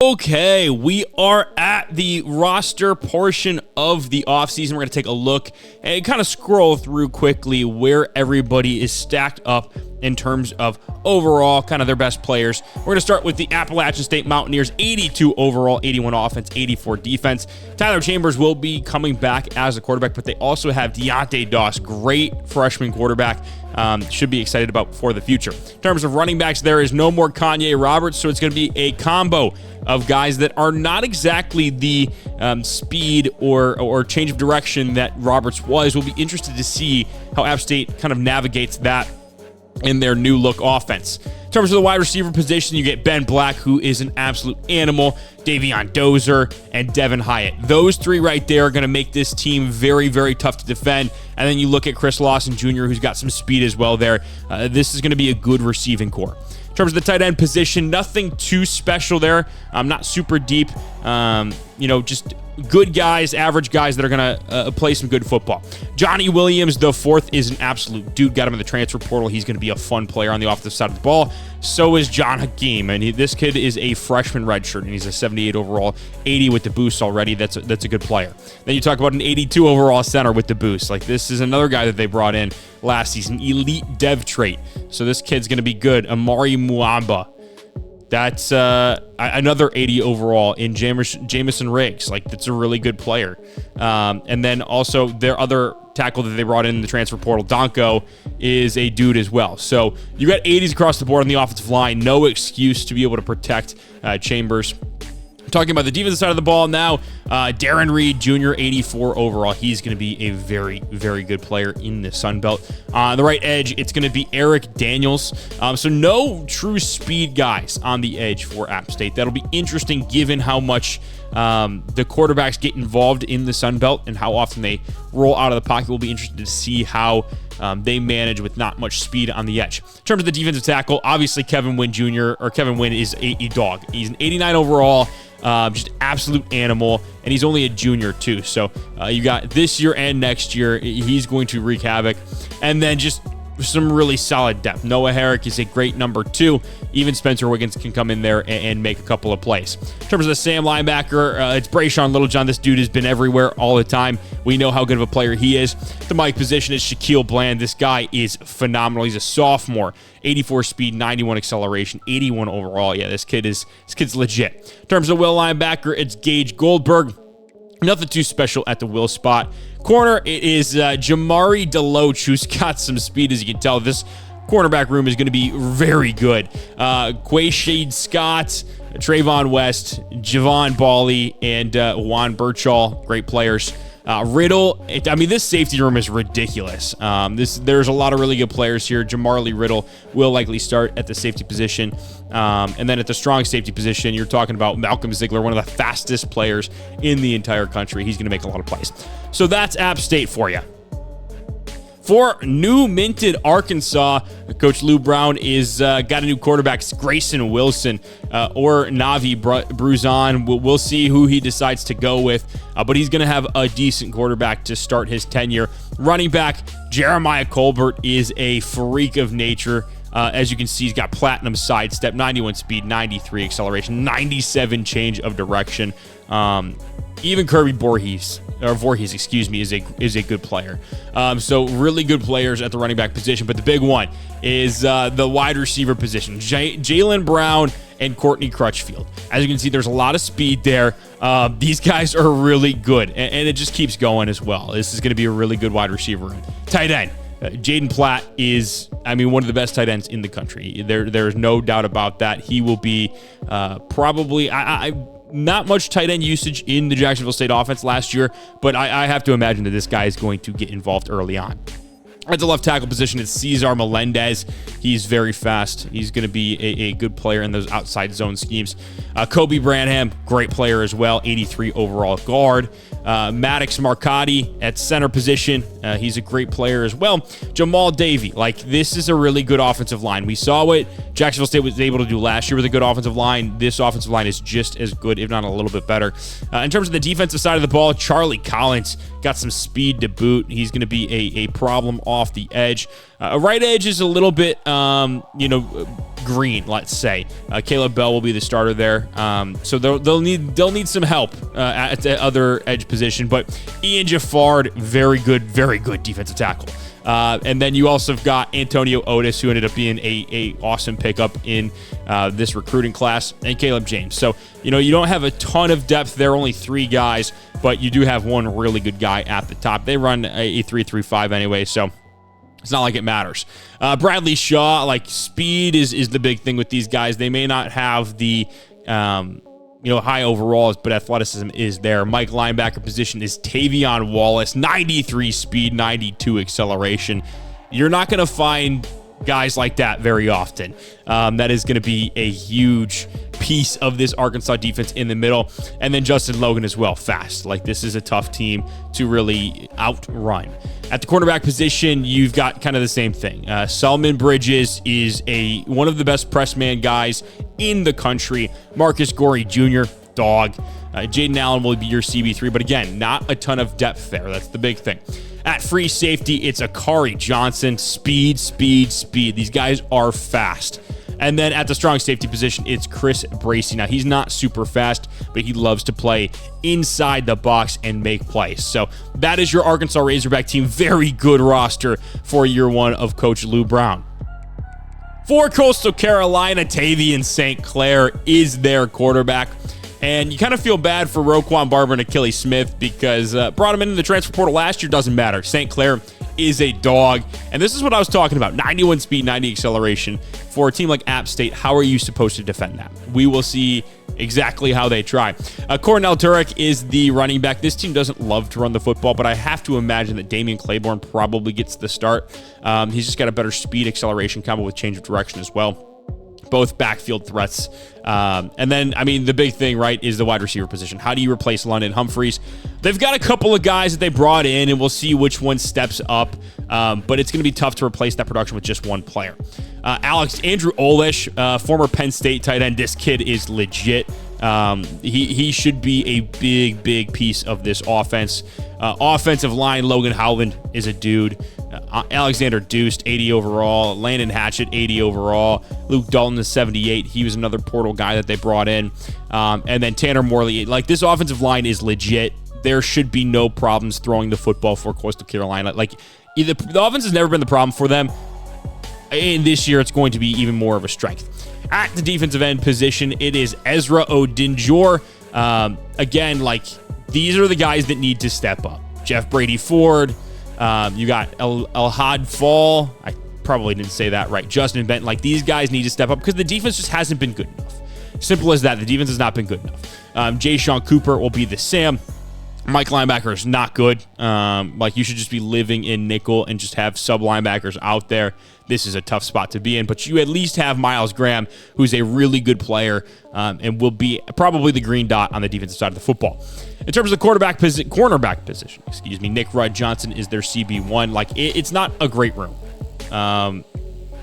Okay, we are at the roster portion of the offseason. We're going to take a look and kind of scroll through quickly where everybody is stacked up in terms of overall, kind of their best players. We're going to start with the Appalachian State Mountaineers, 82 overall, 81 offense, 84 defense. Tyler Chambers will be coming back as a quarterback, but they also have Deontay Doss, great freshman quarterback. Should be excited about for the future. In terms of running backs, there is no more Kanye Roberts, so it's going to be a combo of guys that are not exactly the speed or change of direction that Roberts was. We'll be interested to see how App State kind of navigates that in their new look offense. In terms of the wide receiver position, you get Ben Black, who is an absolute animal, Davion Dozer, and Devin Hyatt. Those 3 right there are going to make this team very, very tough to defend. And then you look at Chris Lawson Jr., who's got some speed as well there. This is going to be a good receiving core. In terms of the tight end position, nothing too special there. Not super deep. Just good guys, average guys that are going to play some good football. Johnny Williams, the 4th, is an absolute dude. Got him in the transfer portal. He's going to be a fun player on the offensive side of the ball. So is John Hakeem, and this kid is a freshman redshirt, and he's a 78 overall, 80 with the boost already. That's a good player. Then you talk about an 82 overall center with the boost. Like, this is another guy that they brought in last season, elite dev trait. So this kid's going to be good. Amari Muamba. That's another 80 overall in Jamison Riggs. Like, that's a really good player. And then also their other tackle that they brought in the transfer portal, Donko, is a dude as well. So you got 80s across the board on the offensive line. No excuse to be able to protect Chambers. Talking about the defensive side of the ball now, Darren Reed Jr., 84 overall. He's going to be a very, very good player in the Sun Belt. On the right edge, it's going to be Eric Daniels. So no true speed guys on the edge for App State. That'll be interesting given how much the quarterbacks get involved in the Sun Belt and how often they roll out of the pocket. We'll be interested to see how they manage with not much speed on the edge. In terms of the defensive tackle, obviously Kevin Wynn is a dog. He's an 89 overall. Just absolute animal, and he's only a junior too. So you got this year and next year, he's going to wreak havoc. And then just some really solid depth. Noah Herrick is a great number 2. Even Spencer Wiggins can come in there and make a couple of plays. In terms of the Sam linebacker, it's Brayshawn Littlejohn. This dude has been everywhere all the time. We know how good of a player he is. The Mike position is Shaquille Bland. This guy is phenomenal. He's a sophomore. 84 speed, 91 acceleration, 81 overall. Yeah, this kid's legit. In terms of will linebacker, it's Gage Goldberg. Nothing too special at the will spot. Corner, it is Jamari Deloach, who's got some speed, as you can tell. This cornerback room is going to be very good. Quayshade Scott, Trayvon West, Javon Bawley, and Juan Birchall, great players. Riddle, this safety room is ridiculous. There's a lot of really good players here. Jamarly Riddle will likely start at the safety position. And then at the strong safety position, you're talking about Malcolm Ziegler, one of the fastest players in the entire country. He's going to make a lot of plays. So that's App State for you. For New Minted Arkansas, Coach Lou Brown is got a new quarterback, Grayson Wilson or Navi Bruzon. We'll see who he decides to go with, but he's going to have a decent quarterback to start his tenure. Running back, Jeremiah Colbert is a freak of nature. As you can see, he's got platinum sidestep, 91 speed, 93 acceleration, 97 change of direction. Even Kirby Voorhees, is a good player. So really good players at the running back position. But the big one is the wide receiver position. Jaylen Brown and Courtney Crutchfield. As you can see, there's a lot of speed there. These guys are really good, and it just keeps going as well. This is going to be a really good wide receiver room. Tight end. Jaden Platt is, one of the best tight ends in the country. There's no doubt about that. He will be probably, not much tight end usage in the Jacksonville State offense last year, but I have to imagine that this guy is going to get involved early on. At the left tackle position, it's Cesar Melendez. He's very fast. He's going to be a good player in those outside zone schemes. Kobe Branham, great player as well, 83 overall guard. Maddox Marcotti at center position. He's a great player as well. Jamal Davey, this is a really good offensive line. We saw what Jacksonville State was able to do last year with a good offensive line. This offensive line is just as good, if not a little bit better. In terms of the defensive side of the ball, Charlie Collins got some speed to boot. He's going to be a problem off the edge. Right edge is a little bit, green, let's say. Caleb Bell will be the starter there. So they'll need some help at the other edge position. But Ian Jaffard, very good defensive tackle. And then you also have got Antonio Otis, who ended up being a awesome pickup in this recruiting class, and Caleb James. So, you don't have a ton of depth there, only 3 guys, but you do have one really good guy at the top. They run a 3-3-5 anyway, so it's not like it matters. Bradley Shaw, speed is the big thing with these guys. They may not have the high overalls, but athleticism is there. Mike linebacker position is Tavion Wallace, 93 speed, 92 acceleration. You're not going to find guys like that very often. That is going to be a huge piece of this Arkansas defense in the middle. And then Justin Logan as well, fast. This is a tough team to really outrun. At the cornerback position, you've got kind of the same thing. Selman Bridges is one of the best press man guys in the country. Marcus Gorey Jr., dog. Jaden Allen will be your CB3, but again, not a ton of depth there. That's the big thing. At free safety, it's Akari Johnson. Speed. These guys are fast. And then at the strong safety position, it's Chris Bracey. Now, he's not super fast, but he loves to play inside the box and make plays. So that is your Arkansas Razorback team. Very good roster for year 1 of Coach Lou Brown. For Coastal Carolina, Tavian St. Clair is their quarterback. And you kind of feel bad for Roquan Barber and Achilles Smith because brought him into the transfer portal last year. Doesn't matter. St. Clair is a dog. And this is what I was talking about. 91 speed, 90 acceleration. For a team like App State, how are you supposed to defend that? We will see exactly how they try. Cornell Turek is the running back. This team doesn't love to run the football, but I have to imagine that Damian Claiborne probably gets the start. He's just got a better speed acceleration combo with change of direction as well. Both backfield threats. And then, the big thing, right, is the wide receiver position. How do you replace London Humphreys? They've got a couple of guys that they brought in, and we'll see which one steps up. But it's going to be tough to replace that production with just one player. Andrew Olish, former Penn State tight end. This kid is legit. He should be a big piece of this offense. Offensive line, Logan Howland is a dude. Alexander Deuced, 80 overall. Landon Hatchett, 80 overall. Luke Dalton is 78. He was another portal guy that they brought in. And then Tanner Morley. This offensive line is legit. There should be no problems throwing the football for Coastal Carolina. The offense has never been the problem for them. And this year, it's going to be even more of a strength. At the defensive end position, it is Ezra Odinjor. Again, these are the guys that need to step up. Jeff Brady Ford. You got Elhad Fall. I probably didn't say that right. Justin Benton. These guys need to step up because the defense just hasn't been good enough. Simple as that. The defense has not been good enough. Jay Sean Cooper will be the Sam. Mike linebacker is not good. You should just be living in nickel and just have sub linebackers out there. This is a tough spot to be in, but you at least have Miles Graham, who's a really good player and will be probably the green dot on the defensive side of the football. In terms of the cornerback position, Nick Rudd Johnson is their CB1. It's not a great room.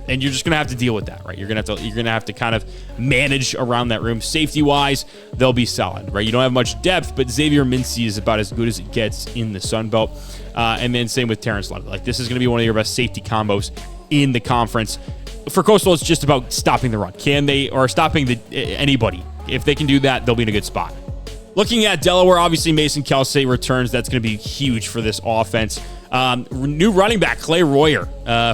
And you're just going to have to deal with that, right? You're going to have to kind of manage around that room. Safety-wise, they'll be solid, right? You don't have much depth, but Xavier Mincy is about as good as it gets in the Sun Belt. And then same with Terrence Love. This is going to be one of your best safety combos in the conference. for Coastal, it's just about stopping the run. Can they, or stopping anybody? If they can do that, they'll be in a good spot. Looking at Delaware, obviously Mason Kelsey returns. That's going to be huge for this offense. New running back Clay Royer,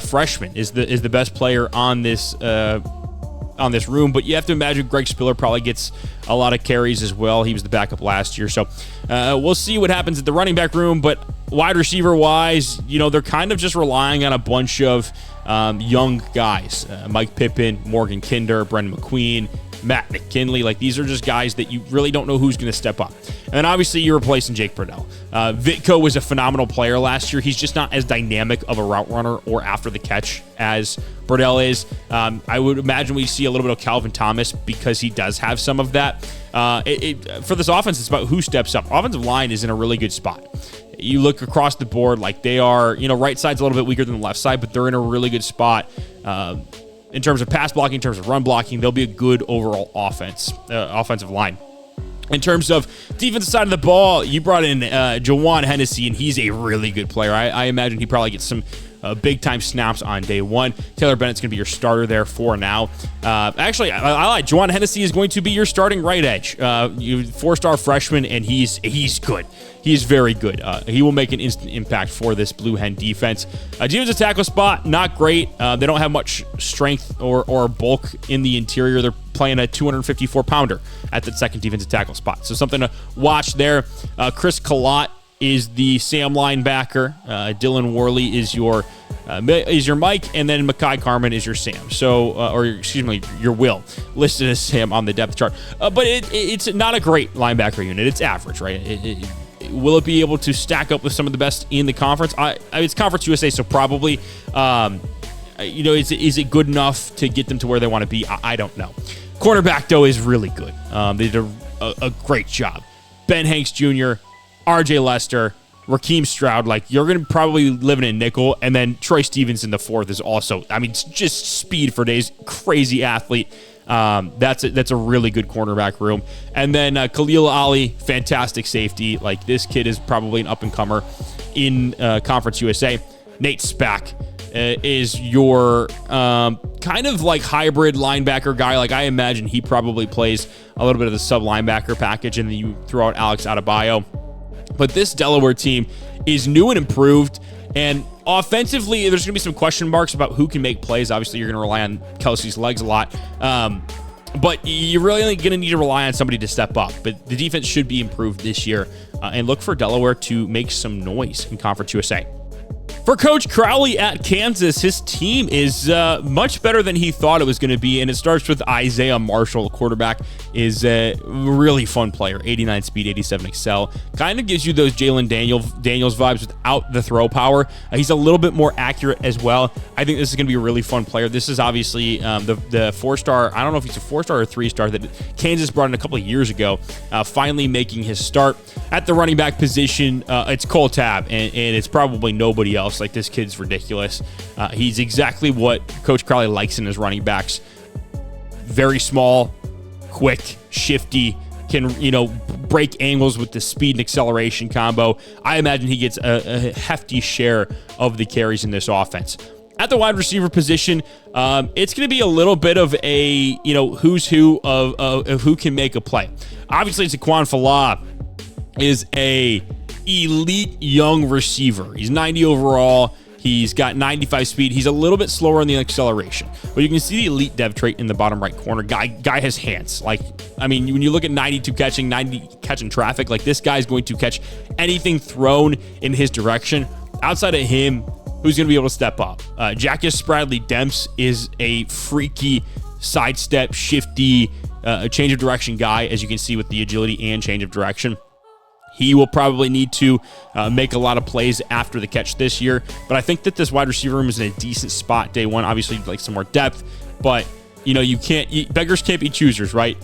freshman, is the best player on this room. But you have to imagine Greg Spiller probably gets a lot of carries as well. He was the backup last year, so we'll see what happens at the running back room. But wide receiver wise, they're kind of just relying on a bunch of young guys: Mike Pippin, Morgan Kinder, Brendan McQueen, Matt McKinley. Like, these are just guys that you really don't know who's going to step up. And then obviously you're replacing Jake Burdell. Vitko was a phenomenal player last year. He's just not as dynamic of a route runner or after the catch as Burdell is. I would imagine we see a little bit of Calvin Thomas because he does have some of that. For this offense, it's about who steps up. Offensive line is in a really good spot. You look across the board, like they are, right side's a little bit weaker than the left side, but they're in a really good spot. In terms of pass blocking, in terms of run blocking, they'll be a good overall offensive line. In terms of defensive side of the ball, you brought in Jawan Hennessy, and he's a really good player. I imagine he probably gets some big-time snaps on day one. Taylor Bennett's going to be your starter there for now. Actually, I like Jawan Hennessy is going to be your starting right edge. Four-star freshman, and he's good. He's very good. He will make an instant impact for this Blue Hen defense. Defensive tackle spot, not great. They don't have much strength or bulk in the interior. They're playing a 254-pounder at the second defensive tackle spot. So something to watch there. Chris Kalot is the Sam linebacker. Dylan Worley is your Mike, and then Makai Carmen is your Sam. So, your Will, listed as Sam on the depth chart. But it's not a great linebacker unit. It's average, right? Will it be able to stack up with some of the best in the conference? It's Conference USA, so probably. Is it good enough to get them to where they want to be? I don't know. Cornerback, though, is really good. They did a great job. Ben Hanks Jr., RJ Lester, Raheem Stroud, you're going to probably live in a nickel, and then Troy Stevenson, the fourth, is also, just speed for days, crazy athlete. That's a really good cornerback room. And then Khalil Ali, fantastic safety. This kid is probably an up-and-comer in Conference USA. Nate Spack is your kind of hybrid linebacker guy. I imagine he probably plays a little bit of the sub-linebacker package, and then you throw out Alex Adebayo. But this Delaware team is new and improved, and offensively, there's going to be some question marks about who can make plays. Obviously, you're going to rely on Kelsey's legs a lot, but you're really only going to need to rely on somebody to step up. But the defense should be improved this year, and look for Delaware to make some noise in Conference USA. For Coach Crowley at Kansas, his team is much better than he thought it was going to be, and it starts with Isaiah Marshall. Quarterback is a really fun player, 89 speed, 87 excel. Kind of gives you those Jalen Daniels vibes without the throw power. He's a little bit more accurate as well. I think this is going to be a really fun player. This is obviously the four-star, I don't know if he's a four-star or three-star that Kansas brought in a couple of years ago, finally making his start. At the running back position, it's Cole Tabb, and it's probably nobody else. This kid's ridiculous. He's exactly what Coach Crowley likes in his running backs. Very small, quick, shifty, can break angles with the speed and acceleration combo. I imagine he gets a hefty share of the carries in this offense. At the wide receiver position, it's going to be a little bit of a who's who of who can make a play. Obviously, Zaquan Falah is a elite young receiver. He's 90 overall. He's got 95 speed. He's a little bit slower on the acceleration, but you can see the elite dev trait in the bottom right corner. Guy has hands. When you look at 92 catching, 90 catching traffic, this guy's going to catch anything thrown in his direction. Outside of him, who's going to be able to step up? Jackus Spradley Demps is a freaky sidestep, shifty, change of direction guy, as you can see with the agility and change of direction. He will probably need to make a lot of plays after the catch this year, but I think that this wide receiver room is in a decent spot day one. Obviously, some more depth, but beggars can't be choosers, right?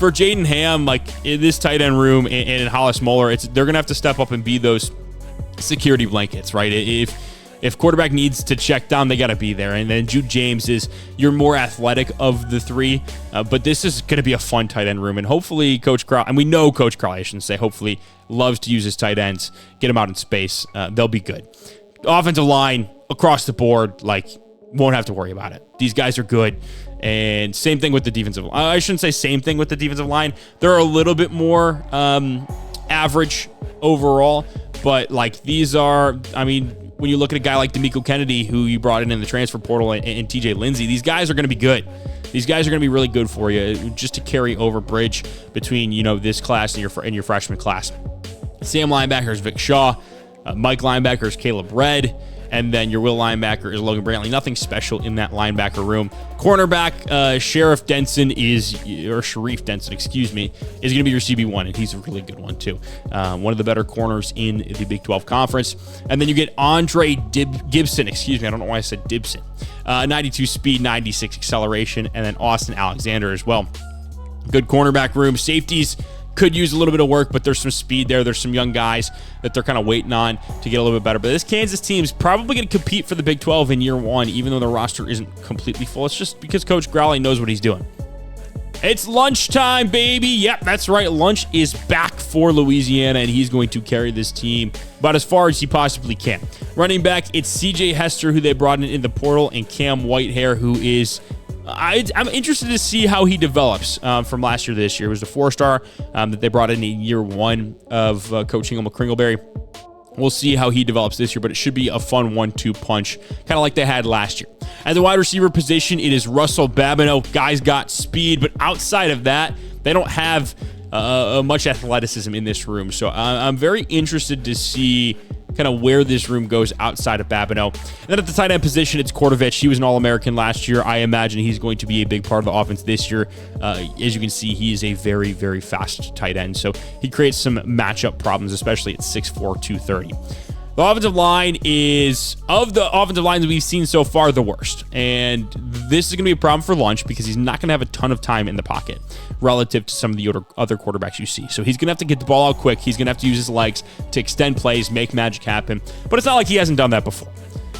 For Jaden Ham, in this tight end room and in Hollis Moeller, they're gonna have to step up and be those security blankets, right? If quarterback needs to check down, they got to be there. And then Jude James is your more athletic of the three. But this is going to be a fun tight end room. And hopefully Coach Crowley, and we know Coach Crowley, I shouldn't say, hopefully loves to use his tight ends, get them out in space. They'll be good. Offensive line across the board, won't have to worry about it. These guys are good. And same thing with the defensive line. I shouldn't say same thing with the defensive line. They're a little bit more average overall, but like these are, I mean, when you look at a guy like D'Amico Kennedy, who you brought in the transfer portal, and TJ Lindsey, these guys are going to be good. These guys are going to be really good for you, just to carry over bridge between, you know, this class and your freshman class. Sam linebacker is Vic Shaw. Mike linebacker is Caleb Red. And then your will linebacker is Logan Brantley. Nothing special in that linebacker room. Cornerback, Sharif Denson, is going to be your CB1, and he's a really good one too. One of the better corners in the Big 12 Conference. And then you get Andre Gibson, I don't know why I said Dibson. 92 speed, 96 acceleration, and then Austin Alexander as well. Good cornerback room. Safeties could use a little bit of work, but there's some speed there. There's some young guys that they're kind of waiting on to get a little bit better. But this Kansas team is probably going to compete for the Big 12 in year one, even though the roster isn't completely full. It's just because Coach Growley knows what he's doing. It's lunchtime, baby. Yep, that's right. Lunch is back for Louisiana, and he's going to carry this team about as far as he possibly can. Running back, it's CJ Hester, who they brought in the portal, and Cam Whitehair, who is... I'm interested to see how he develops from last year to this year. It was a 4-star that they brought in year one of coaching him with Kringleberry. We'll see how he develops this year, but it should be a fun 1-2 punch, kind of like they had last year. At the wide receiver position, it is Russell Babineau. Guy's got speed, but outside of that, they don't have much athleticism in this room. So I'm very interested to see kind of where this room goes outside of Babineau. And then at the tight end position, it's Kordovich. He was an All-American last year. I imagine he's going to be a big part of the offense this year. As you can see, he is a very, very fast tight end. So he creates some matchup problems, especially at 6'4", 230. The offensive line is, of the offensive lines we've seen so far, the worst. And this is going to be a problem for Lunch because he's not going to have a ton of time in the pocket relative to some of the other quarterbacks you see. So he's going to have to get the ball out quick. He's going to have to use his legs to extend plays, make magic happen. But it's not like he hasn't done that before.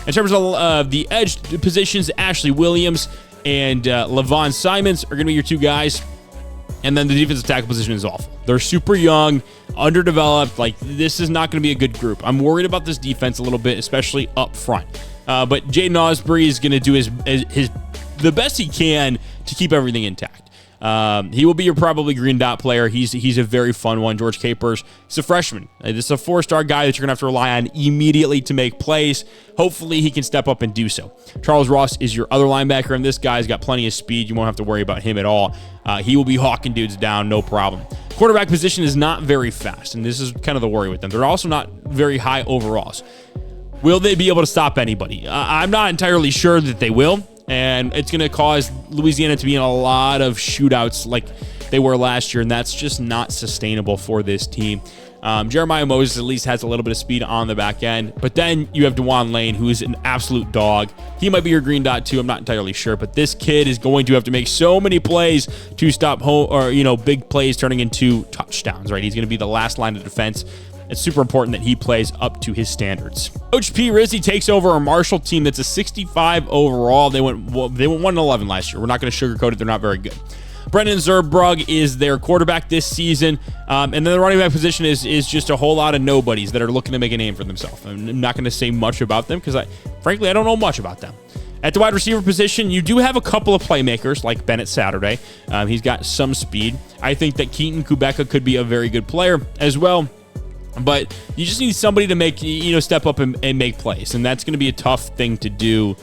In terms of the edge positions, Ashley Williams and Levon Simons are going to be your two guys. And then the defensive tackle position is awful. They're super young, underdeveloped. Like, this is not going to be a good group. I'm worried about this defense a little bit, especially up front. But Jaden Osbury is going to do the best he can to keep everything intact. He will be your probably green dot player. He's a very fun one. George Capers, he's a freshman. This is a 4-star guy that you're going to have to rely on immediately to make plays. Hopefully he can step up and do so. Charles Ross is your other linebacker, and this guy's got plenty of speed. You won't have to worry about him at all. He will be hawking dudes down, no problem. Quarterback position is not very fast, and this is kind of the worry with them. They're also not very high overalls. Will they be able to stop anybody? I'm not entirely sure that they will. And it's going to cause Louisiana to be in a lot of shootouts like they were last year, and that's just not sustainable for this team. Jeremiah Moses at least has a little bit of speed on the back end, but then you have DeJuan Lane, who is an absolute dog. He might be your green dot too. I'm not entirely sure, but this kid is going to have to make so many plays to stop big plays turning into touchdowns. Right? He's going to be the last line of defense. It's super important that he plays up to his standards. Coach P. Rizzi takes over a Marshall team that's a 65 overall. They went 1-11 last year. We're not going to sugarcoat it. They're not very good. Brendan Zerbrug is their quarterback this season. And then the running back position is just a whole lot of nobodies that are looking to make a name for themselves. I'm not going to say much about them because, frankly, I don't know much about them. At the wide receiver position, you do have a couple of playmakers like Bennett Saturday. He's got some speed. I think that Keaton Kubeka could be a very good player as well. But you just need somebody to make, step up and make plays. And that's going to be a tough thing to do,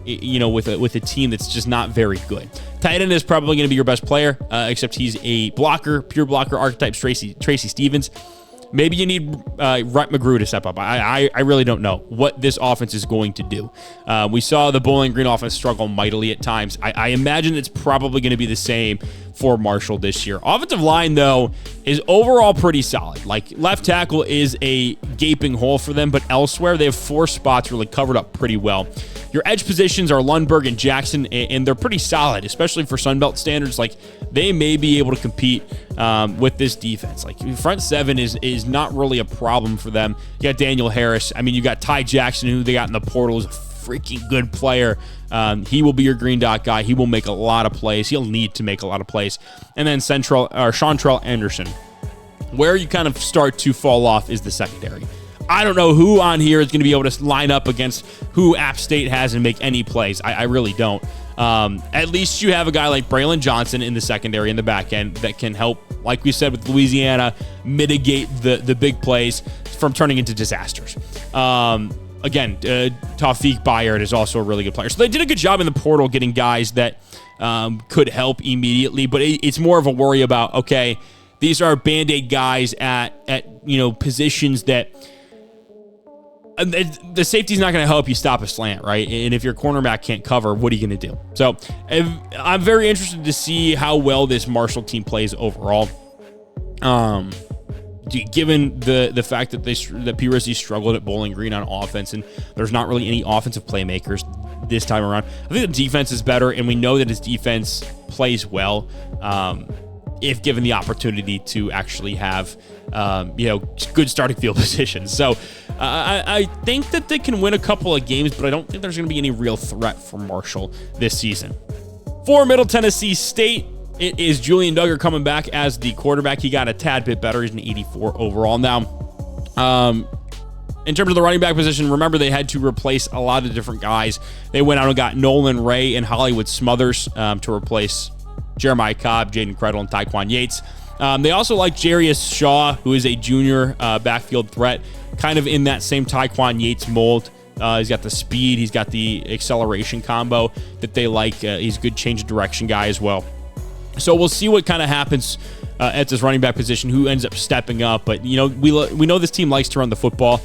with a team that's just not very good. Tight end is probably going to be your best player, except he's a blocker, pure blocker archetype, Tracy Stevens. Maybe you need Rhett McGrew to step up. I really don't know what this offense is going to do. We saw the Bowling Green offense struggle mightily at times. I imagine it's probably going to be the same for Marshall this year. Offensive line, though, is overall pretty solid. Like, left tackle is a gaping hole for them, but elsewhere they have 4 spots really covered up pretty well. Your edge positions are Lundberg and Jackson, and they're pretty solid, especially for Sunbelt standards. Like, they may be able to compete with this defense. Like, front 7 is not really a problem for them. You got Daniel Harris. I mean, you got Ty Jackson, who they got in the portal, is a freaking good player. He will be your green dot guy. He will make a lot of plays. He'll need to make a lot of plays. And then Chantrell Anderson. Where you kind of start to fall off is the secondary. I don't know who on here is going to be able to line up against who App State has and make any plays. I really don't. At least you have a guy like Braylon Johnson in the secondary in the back end that can help, like we said with Louisiana, mitigate the big plays from turning into disasters. Again, Tawfiq Bayard is also a really good player. So they did a good job in the portal getting guys that could help immediately, but it's more of a worry about, okay, these are Band-Aid guys at positions that the safety's not going to help you stop a slant, right? And if your cornerback can't cover, what are you going to do? So I'm very interested to see how well this Marshall team plays overall. Given the fact that PRSC struggled at Bowling Green on offense, and there's not really any offensive playmakers this time around, I think the defense is better, and we know that his defense plays well if given the opportunity to actually have good starting field positions. So I think that they can win a couple of games, but I don't think there's going to be any real threat for Marshall this season. For Middle Tennessee State, it is Julian Duggar coming back as the quarterback. He got a tad bit better. He's an 84 overall. Now, in terms of the running back position, remember they had to replace a lot of different guys. They went out and got Nolan Ray and Hollywood Smothers to replace Jeremiah Cobb, Jaden Krettel, and Tyquan Yates. They also like Jarius Shaw, who is a junior backfield threat, kind of in that same Tyquan Yates mold. He's got the speed. He's got the acceleration combo that they like. He's a good change of direction guy as well. So we'll see what kind of happens at this running back position, who ends up stepping up. But, we know this team likes to run the football.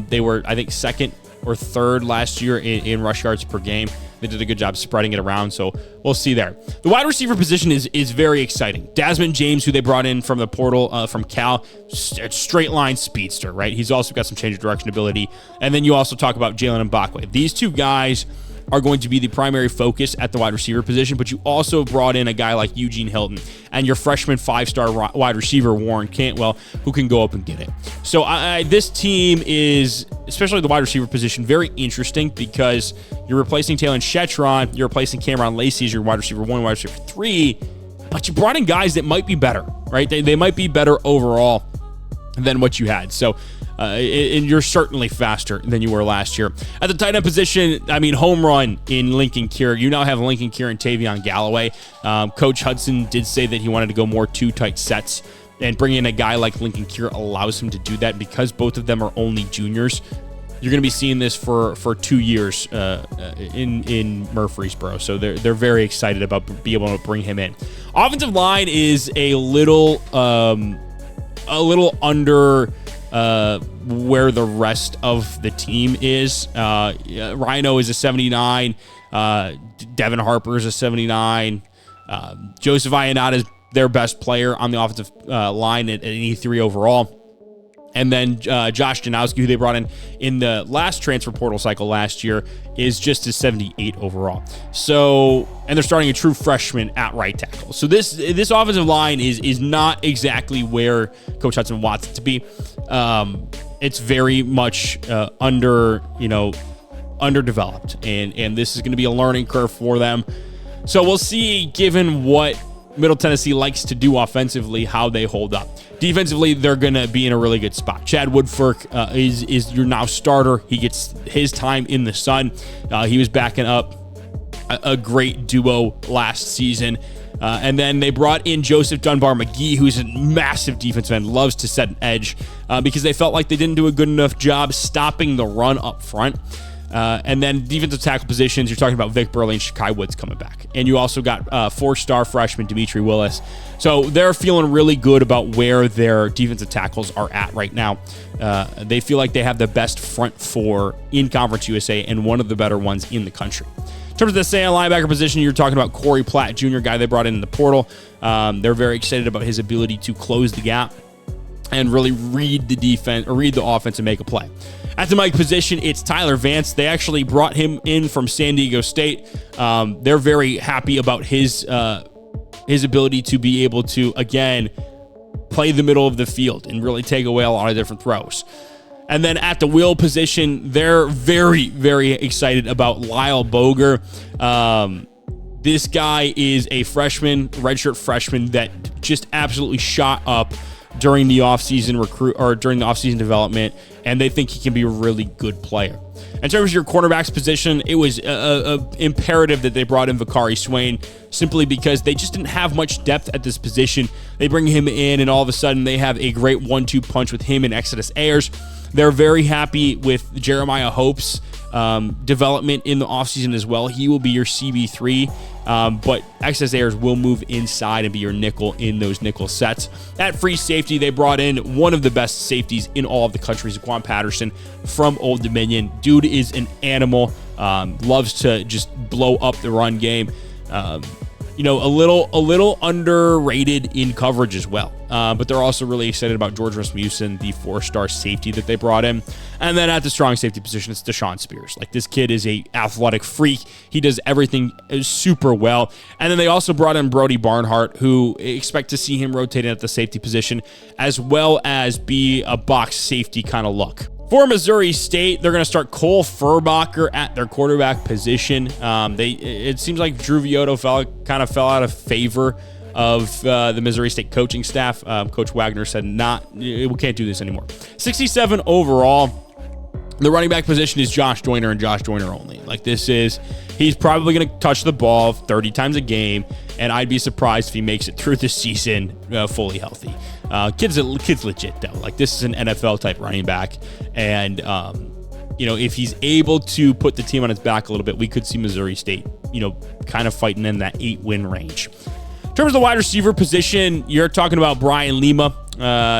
They were, I think, second or third last year in rush yards per game. They did a good job spreading it around, so we'll see there. The wide receiver position is very exciting. Desmond James, who they brought in from the portal from Cal, straight line speedster, right? He's also got some change of direction ability. And then you also talk about Jalen Mbakwe. These two guys are going to be the primary focus at the wide receiver position, but you also brought in a guy like Eugene Hilton and your freshman 5-star wide receiver, Warren Cantwell, who can go up and get it. So this team is, especially the wide receiver position, very interesting because you're replacing Talon Shetron, you're replacing Cameron Lacey as your wide receiver 1, wide receiver 3, but you brought in guys that might be better, right? They might be better overall than what you had. So, and you're certainly faster than you were last year. At the tight end position, home run in Lincoln Kier. You now have Lincoln Kier and Tavion Galloway. Coach Hudson did say that he wanted to go more two tight sets, and bringing in a guy like Lincoln Kier allows him to do that because both of them are only juniors. You're going to be seeing this for 2 years in Murfreesboro, so they're very excited about being able to bring him in. Offensive line is a little under where the rest of the team is. Rhino is a 79. Devin Harper is a 79. Joseph Ionata is their best player on the offensive line at an 83 overall. And then Josh Janowski, who they brought in the last transfer portal cycle last year, is just a 78 overall. So, and they're starting a true freshman at right tackle. So this offensive line is not exactly where Coach Hudson wants it to be. It's very much underdeveloped, and this is going to be a learning curve for them. So we'll see, given what Middle Tennessee likes to do offensively, how they hold up. Defensively, they're going to be in a really good spot. Chad Woodfork is your now starter. He gets his time in the sun. He was backing up a great duo last season. And then they brought in Joseph Dunbar McGee, who's a massive defensive end, loves to set an edge because they felt like they didn't do a good enough job stopping the run up front. And then defensive tackle positions, you're talking about Vic Burley and Shakai Woods coming back. And you also got 4-star freshman Dimitri Willis. So they're feeling really good about where their defensive tackles are at right now. They feel like they have the best front four in Conference USA and one of the better ones in the country. In terms of the Sand linebacker position, you're talking about Corey Platt, junior guy they brought in the portal. They're very excited about his ability to close the gap and really read the defense or read the offense and make a play. At the Mike position, it's Tyler Vance. They actually brought him in from San Diego State. They're very happy about his ability to be able to, again, play the middle of the field and really take away a lot of different throws. And then at the wheel position, they're very, very excited about Lyle Boger. This guy is a freshman, redshirt freshman that just absolutely shot up during the offseason development, and they think he can be a really good player. In terms of your cornerbacks position, it was imperative that they brought in Vakari Swain simply because they just didn't have much depth at this position. They bring him in, and all of a sudden they have a great 1-2 punch with him and Exodus Ayers. They're very happy with Jeremiah Hope's development in the offseason as well. He will be your CB3, but Exodus Ayers will move inside and be your nickel in those nickel sets. At free safety, they brought in one of the best safeties in all of the country, Zaquan Patterson from Old Dominion. Dude is an animal, loves to just blow up the run game. A little underrated in coverage as well. But they're also really excited about George Rasmussen, the 4-star safety that they brought in. And then at the strong safety position, it's Deshaun Spears. Like, this kid is a athletic freak. He does everything super well. And then they also brought in Brody Barnhart, who expect to see him rotating at the safety position, as well as be a box safety kind of look. For Missouri State, they're going to start Cole Furbacher at their quarterback position. It seems like Drew Vioto kind of fell out of favor of the Missouri State coaching staff. Coach Wagner said, we can't do this anymore. 67 overall. The running back position is Josh Joyner and Josh Joyner only. He's probably going to touch the ball 30 times a game, and I'd be surprised if he makes it through the season fully healthy. Kid's legit, though. This is an NFL-type running back, and, if he's able to put the team on his back a little bit, we could see Missouri State, kind of fighting in that 8-win range. In terms of the wide receiver position, you're talking about Brian Lima.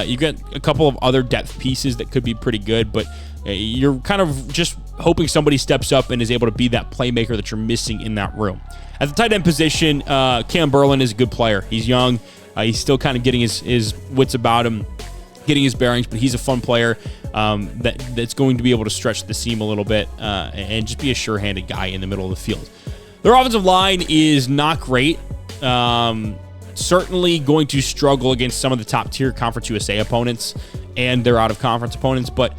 You've got a couple of other depth pieces that could be pretty good, but you're kind of just hoping somebody steps up and is able to be that playmaker that you're missing in that room. At the tight end position, Cam Berlin is a good player. He's young. He's still kind of getting his wits about him, getting his bearings, but he's a fun player that's going to be able to stretch the seam a little bit and just be a sure-handed guy in the middle of the field. Their offensive line is not great. Certainly going to struggle against some of the top-tier Conference USA opponents and their out-of-conference opponents, but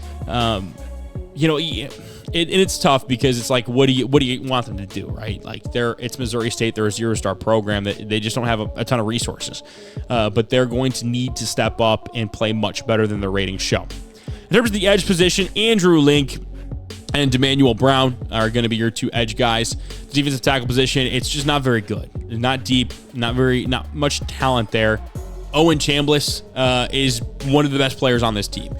it's tough because it's like, what do you want them to do, right? It's Missouri State. They're a 0-star program that they just don't have a ton of resources, but they're going to need to step up and play much better than their ratings show. In terms of the edge position, Andrew Link and D'Emanuel Brown are going to be your two edge guys. The defensive tackle position, it's just not very good. It's not deep, not much talent there. Owen Chambliss is one of the best players on this team.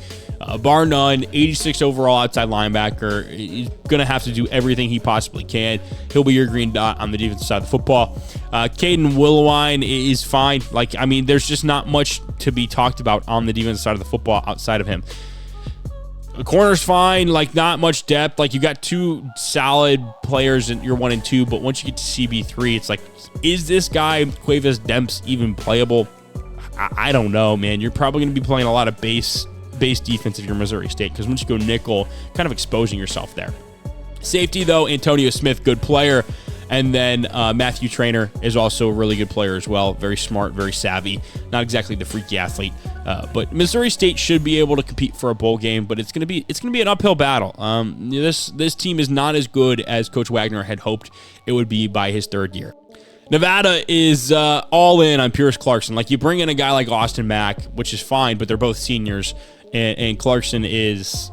Bar none, 86 overall outside linebacker. He's going to have to do everything he possibly can. He'll be your green dot on the defensive side of the football. Caden Willowine is fine. There's just not much to be talked about on the defensive side of the football outside of him. The corner's fine, not much depth. You got two solid players in your 1 and 2, but once you get to CB3, it's is this guy, Cuevas Demps, even playable? I don't know, man. You're probably going to be playing a lot of base defense if you're Missouri State, because once you go nickel, kind of exposing yourself there. Safety, though, Antonio Smith, good player. And then Matthew Traynor is also a really good player as well. Very smart, very savvy. Not exactly the freaky athlete, but Missouri State should be able to compete for a bowl game. But it's gonna be an uphill battle. This team is not as good as Coach Wagner had hoped it would be by his third year. Nevada is all in on Pierce Clarkson. You bring in a guy like Austin Mack, which is fine, but they're both seniors, and Clarkson is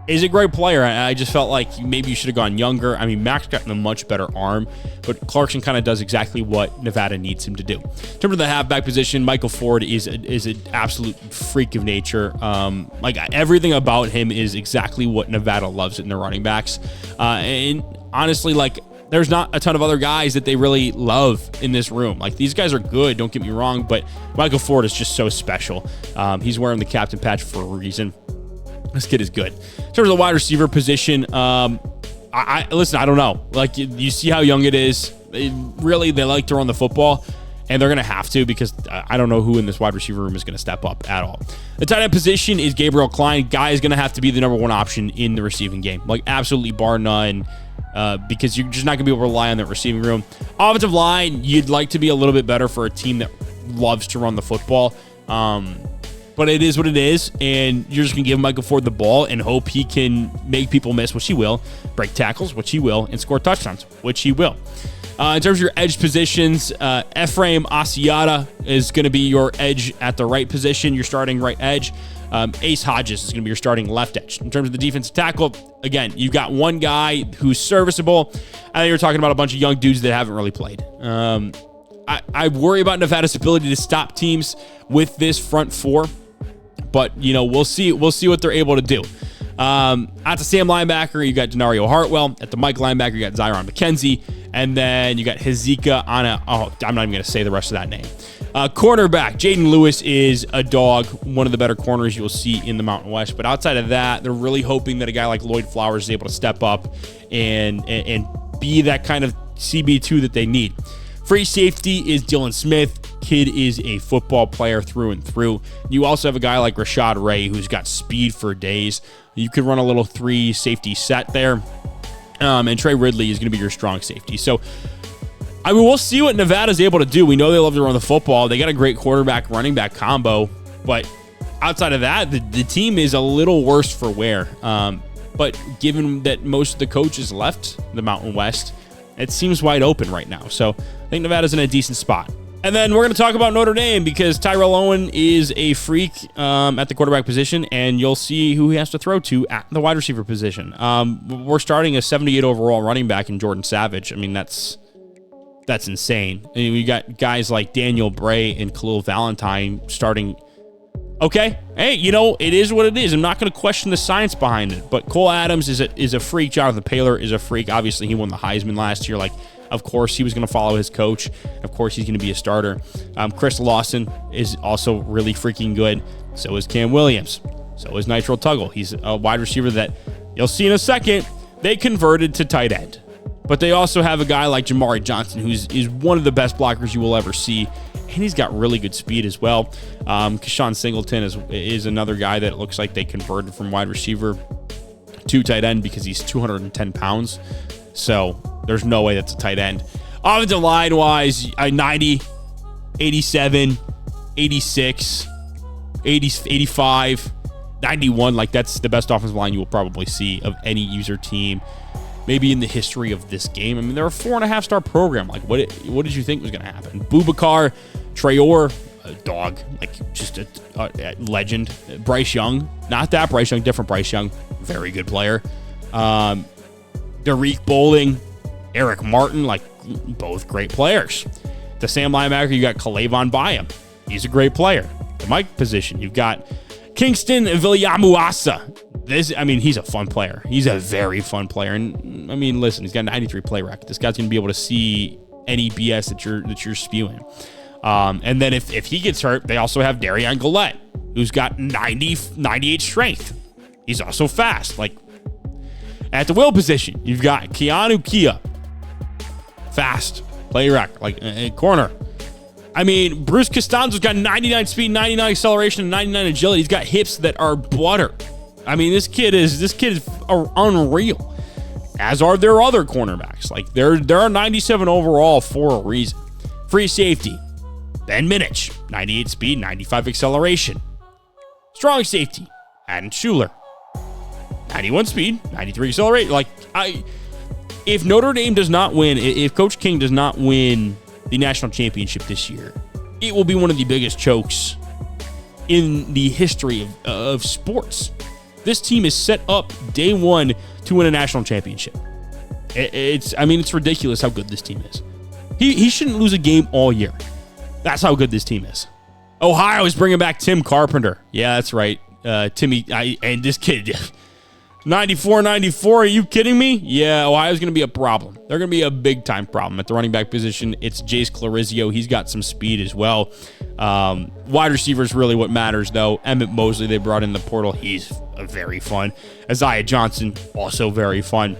a great player. I just felt like maybe you should have gone younger. Mack's gotten a much better arm, but Clarkson kind of does exactly what Nevada needs him to do. In terms of the halfback position, Michael Ford is an absolute freak of nature. Everything about him is exactly what Nevada loves in their running backs. And honestly, there's not a ton of other guys that they really love in this room. These guys are good, don't get me wrong, but Michael Ford is just so special. He's wearing the captain patch for a reason. This kid is good. In terms of the wide receiver position, I don't know. You see how young it is. They like to run the football, and they're going to have to, because I don't know who in this wide receiver room is going to step up at all. The tight end position is Gabriel Klein. Guy is going to have to be the number one option in the receiving game. Absolutely bar none, because you're just not going to be able to rely on that receiving room. Offensive line, you'd like to be a little bit better for a team that loves to run the football. But it is what it is, and you're just going to give Michael Ford the ball and hope he can make people miss, which he will, break tackles, which he will, and score touchdowns, which he will. In terms of your edge positions, Ephraim Asiata is going to be your edge at the right position, your starting right edge. Ace Hodges is going to be your starting left edge. In terms of the defensive tackle, again, you've got one guy who's serviceable, and then you're talking about a bunch of young dudes that haven't really played. I worry about Nevada's ability to stop teams with this front four, but we'll see what they're able to do. At the Sam linebacker, you got Denario Hartwell. At the Mike linebacker, you got Zyron McKenzie. And then you got Hezika Anna. Oh, I'm not even going to say the rest of that name. Cornerback, Jaden Lewis is a dog, one of the better corners you'll see in the Mountain West. But outside of that, they're really hoping that a guy like Lloyd Flowers is able to step up and be that kind of CB2 that they need. Free safety is Dylan Smith. Kid is a football player through and through. You also have a guy like Rashad Ray who's got speed for days. You could run a little 3 safety set there. And Trey Ridley is going to be your strong safety. So, we'll see what Nevada's able to do. We know they love to run the football. They got a great quarterback, running back combo. But outside of that, the team is a little worse for wear. But given that most of the coaches left the Mountain West, it seems wide open right now. So, I think Nevada's in a decent spot. And then we're going to talk about Notre Dame because Tyrell Owen is a freak at the quarterback position, and you'll see who he has to throw to at the wide receiver position. We're starting a 78 overall running back in Jordan Savage. I mean, that's insane. I mean, we got guys like Daniel Bray and Khalil Valentine starting. Okay, hey, it is what it is. I'm not going to question the science behind it, but Cole Adams is a freak. Jonathan Paylor is a freak. Obviously, he won the Heisman last year. Of course, he was going to follow his coach. Of course, he's going to be a starter. Chris Lawson is also really freaking good. So is Cam Williams. So is Nitro Tuggle. He's a wide receiver that you'll see in a second. They converted to tight end. But they also have a guy like Jamari Johnson, is one of the best blockers you will ever see. And he's got really good speed as well. Keshawn Singleton is another guy that it looks like they converted from wide receiver to tight end because he's 210 pounds. So there's no way that's a tight end. Offensive line-wise, 90, 87, 86, 80, 85, 91. That's the best offensive line you will probably see of any user team, maybe in the history of this game. I mean, they're a 4.5-star program. What did you think was going to happen? Boubacar Traore, a dog, just a legend. Bryce Young, not that Bryce Young, different Bryce Young, very good player. Derek Bowling, Eric Martin, both great players. The Sam linebacker, you got Kalavon Byam. He's a great player. The Mike position, you've got Kingston Villiamuasa. He's a fun player. He's a very fun player. And, listen, he's got a 93 play rec. This guy's going to be able to see any BS that you're spewing. And then if he gets hurt, they also have Darian Gillette, who's got 98 strength. He's also fast. At the will position, you've got Keanu Kia. Fast. Play rec. Corner. Bruce Costanzo's got 99 speed, 99 acceleration, and 99 agility. He's got hips that are butter. This kid is unreal. As are their other cornerbacks. There are 97 overall for a reason. Free safety. Ben Minich. 98 speed, 95 acceleration. Strong safety. Adam Schuler. 91 speed, 93 acceleration. If Notre Dame does not win, if Coach King does not win the national championship this year, it will be one of the biggest chokes in the history of sports. This team is set up day one to win a national championship. It's ridiculous how good this team is. He shouldn't lose a game all year. That's how good this team is. Ohio is bringing back Tim Carpenter. Yeah, that's right. Timmy, and this kid... 94, are you kidding me? Yeah, Ohio's going to be a problem. They're going to be a big-time problem. At the running back position, it's Jace Clarizio. He's got some speed as well. Wide receiver is really what matters, though. Emmett Mosley, they brought in the portal. He's very fun. Isaiah Johnson, also very fun.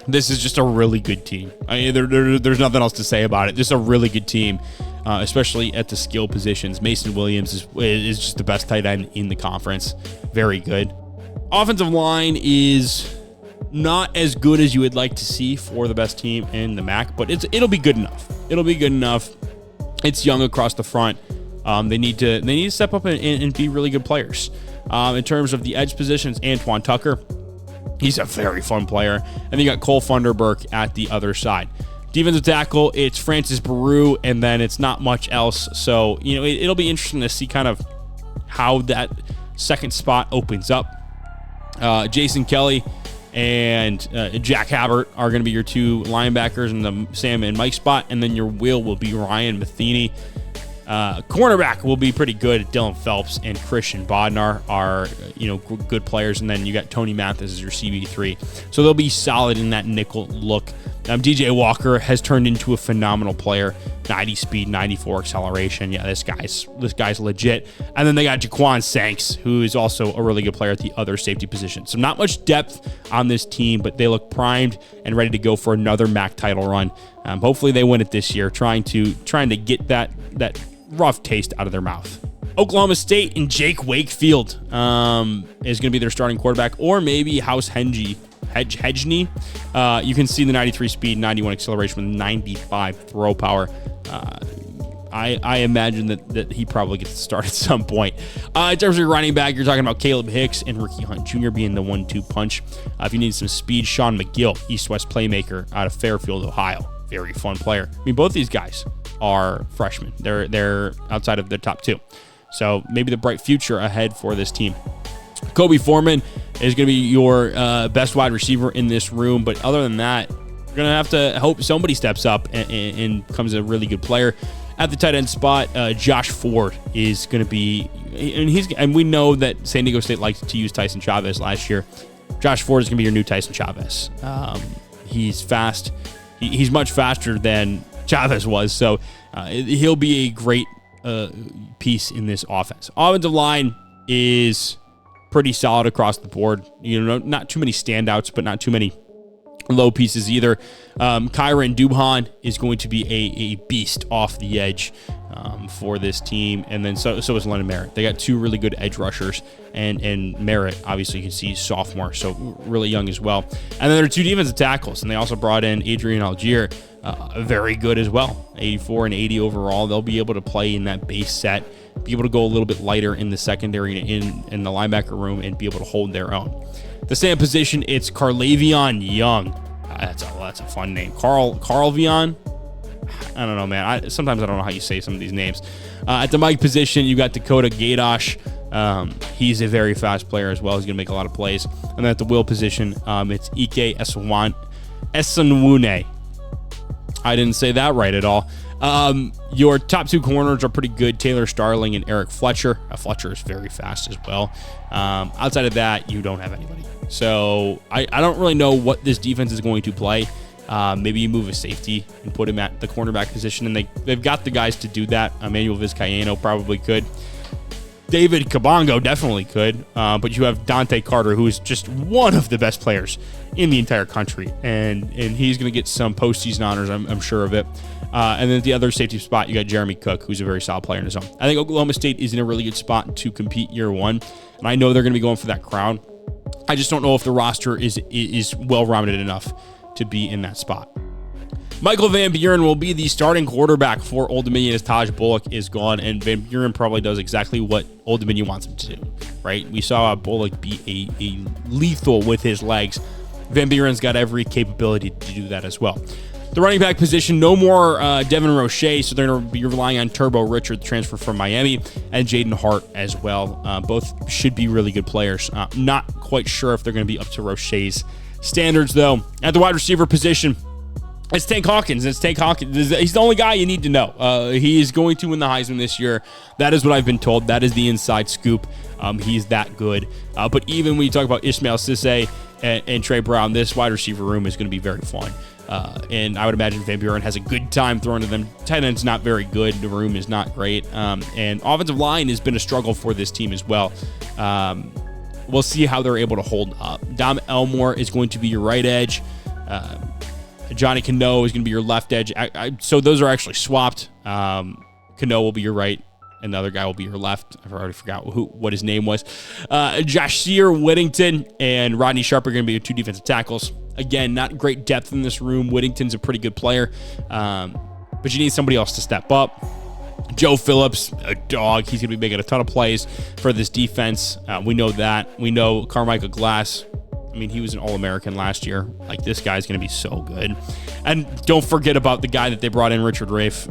This is just a really good team. There's nothing else to say about it. Just a really good team, especially at the skill positions. Mason Williams is just the best tight end in the conference. Very good. Offensive line is not as good as you would like to see for the best team in the MAC, but it'll be good enough. It'll be good enough. It's young across the front. They need to step up and be really good players. In terms of the edge positions, Antoine Tucker, he's a very fun player. And then you got Cole Funderburk at the other side. Defensive tackle, it's Francis Baru, and then it's not much else. So, it'll be interesting to see kind of how that second spot opens up. Jason Kelly and Jack Habert are going to be your two linebackers in the Sam and Mike spot, and then your will be Ryan Matheny. Cornerback will be pretty good. Dylan Phelps and Christian Bodnar are, good players. And then you got Tony Mathis as your CB3. So they'll be solid in that nickel look. DJ Walker has turned into a phenomenal player. 90 speed, 94 acceleration. Yeah, this guy's legit. And then they got Jaquan Sanks, who is also a really good player at the other safety position. So not much depth on this team, but they look primed and ready to go for another MAC title run. Hopefully they win it this year, trying to get that rough taste out of their mouth. Oklahoma State and Jake Wakefield is going to be their starting quarterback, or maybe House Hedgney. You can see the 93 speed, 91 acceleration with 95 throw power. I imagine that he probably gets to start at some point. In terms of your running back, you're talking about Caleb Hicks and Ricky Hunt Jr. being the 1-2 punch. If you need some speed, Sean McGill, East-West playmaker out of Fairfield, Ohio. Very fun player. I mean, both these guys are freshmen. They're outside of their top two. So maybe the bright future ahead for this team. Kobe Foreman is going to be your best wide receiver in this room. But other than that, you're going to have to hope somebody steps up and becomes a really good player. At the tight end spot, Josh Ford is going to be, and we know that San Diego State likes to use Tyson Chavez last year. Josh Ford is going to be your new Tyson Chavez. He's fast. He's much faster than Chavez was, so he'll be a great piece in this offense. Offensive line is pretty solid across the board. Not too many standouts, but not too many low pieces either. Kyron Dubhan is going to be a beast off the edge for this team, and then so is Lennon Merritt. They got two really good edge rushers, and Merritt, obviously, you can see sophomore, so really young as well. And then there are two defensive tackles, and they also brought in Adrian Algier, very good as well, 84 and 80 overall. They'll be able to play in that base set, be able to go a little bit lighter in the secondary in the linebacker room, and be able to hold their own. The same position, it's Carlavion Young. That's a fun name. Carlvion. I don't know, man. Sometimes I don't know how you say some of these names. At the Mike position, you got Dakota Gadosh. He's a very fast player as well. He's going to make a lot of plays. And then at the will position, it's Ike Esenwune. I didn't say that right at all. Your top two corners are pretty good, Taylor Starling and Eric Fletcher. Fletcher is very fast as well. Outside of that, you don't have anybody. So I don't really know what this defense is going to play. Maybe you move a safety and put him at the cornerback position, and they've got the guys to do that. Emmanuel Vizcaino probably could. David Kabongo definitely could, but you have Dante Carter, who is just one of the best players in the entire country, and he's going to get some postseason honors, I'm sure of it. And then at the other safety spot, you got Jeremy Cook, who's a very solid player in his own. I think Oklahoma State is in a really good spot to compete year one, and I know they're going to be going for that crown. I just don't know if the roster is well-rounded enough to be in that spot. Michael Van Buren will be the starting quarterback for Old Dominion as Taj Bullock is gone, and Van Buren probably does exactly what Old Dominion wants him to do, right? We saw Bullock be a lethal with his legs. Van Buren's got every capability to do that as well. The running back position, no more Devin Roche, so they're going to be relying on Turbo Richard, the transfer from Miami, and Jaden Hart as well. Both should be really good players. Not quite sure if they're going to be up to Roche's standards, though. At the wide receiver position, it's Tank Hawkins. He's the only guy you need to know. He is going to win the Heisman this year. That is what I've been told. That is the inside scoop. He's that good. But even when you talk about Ishmael Cisse and Trey Brown, this wide receiver room is going to be very fun. And I would imagine Van Buren has a good time throwing to them. Tight end's not very good. The room is not great. And offensive line has been a struggle for this team as well. We'll see how they're able to hold up. Dom Elmore is going to be your right edge. Johnny Cano is going to be your left edge. So those are actually swapped. Cano will be your right, and the other guy will be your left. I've already forgot what his name was. Jashir Whittington and Rodney Sharp are going to be your two defensive tackles. Again, not great depth in this room. Whittington's a pretty good player, but you need somebody else to step up. Joe Phillips, a dog. He's going to be making a ton of plays for this defense. We know that. We know Carmichael Glass, I mean, he was an All-American last year. Like, this guy's going to be so good. And don't forget about the guy that they brought in, Richard Reef.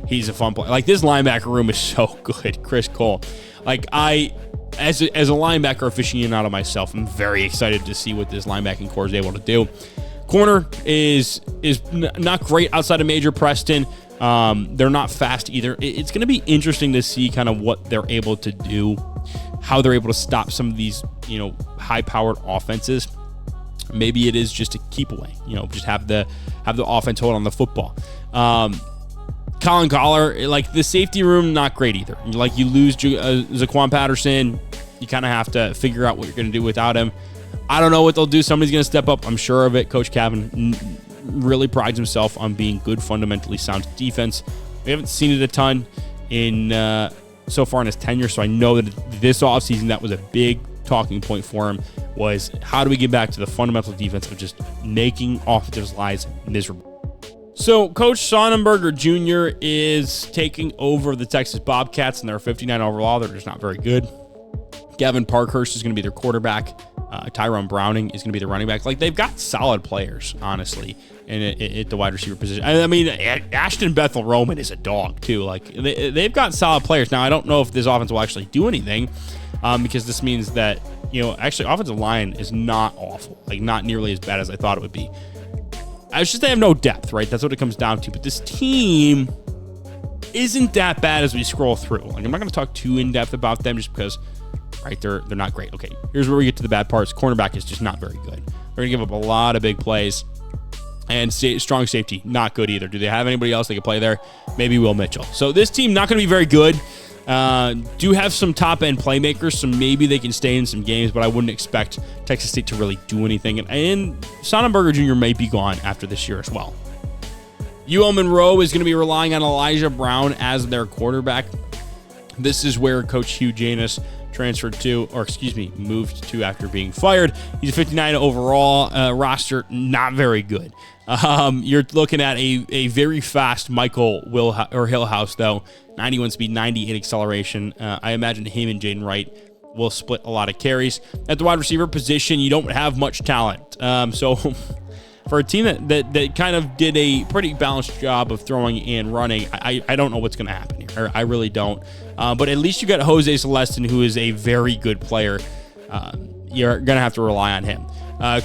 He's a fun player. Like, this linebacker room is so good. Chris Cole. Like, as a linebacker aficionado myself, I'm very excited to see what this linebacking core is able to do. Corner is not great outside of Major Preston. They're not fast either. It's going to be interesting to see kind of what they're able to do, how they're able to stop some of these, high-powered offenses. Maybe it is just a keep away, just have the offense hold on the football. Colin Collar, like the safety room, not great either. Like you lose Zaquan Patterson, you kind of have to figure out what you're going to do without him. I don't know what they'll do. Somebody's going to step up. I'm sure of it. Coach Cavan really prides himself on being good, fundamentally sound defense. We haven't seen it a ton in so far in his tenure, so I know that this offseason that was a big talking point for him was how do we get back to the fundamental defense of just making offensive lives miserable. So Coach Sonnenberger Jr. is taking over the Texas Bobcats, and they're 59 overall. They're just not very good. Gavin Parkhurst is going to be their quarterback. Tyrone Browning is going to be the running back. Like, they've got solid players, honestly, at the wide receiver position. I mean, Ashton Bethel Roman is a dog, too. Like, they've got solid players. Now, I don't know if this offense will actually do anything, because this means that, actually, offensive line is not awful. Like, not nearly as bad as I thought it would be. It's just they have no depth, right? That's what it comes down to. But this team isn't that bad as we scroll through. Like, I'm not going to talk too in-depth about them just because, right, they're not great. Okay, here's where we get to the bad parts. Cornerback is just not very good. They're going to give up a lot of big plays. And strong safety, not good either. Do they have anybody else they can play there? Maybe Will Mitchell. So this team, not going to be very good. Do have some top-end playmakers, so maybe they can stay in some games, but I wouldn't expect Texas State to really do anything. And Sonnenberger Jr. may be gone after this year as well. UL Monroe is going to be relying on Elijah Brown as their quarterback. This is where Coach Hugh Janus moved to after being fired. He's a 59 overall roster, not very good. You're looking at a very fast Michael Hillhouse, though. 91 speed, 98 acceleration. I imagine him and Jaden Wright will split a lot of carries. At the wide receiver position, you don't have much talent. So for a team that kind of did a pretty balanced job of throwing and running, I don't know what's going to happen here. I really don't. But at least you got Jose Celestin, who is a very good player. You're going to have to rely on him.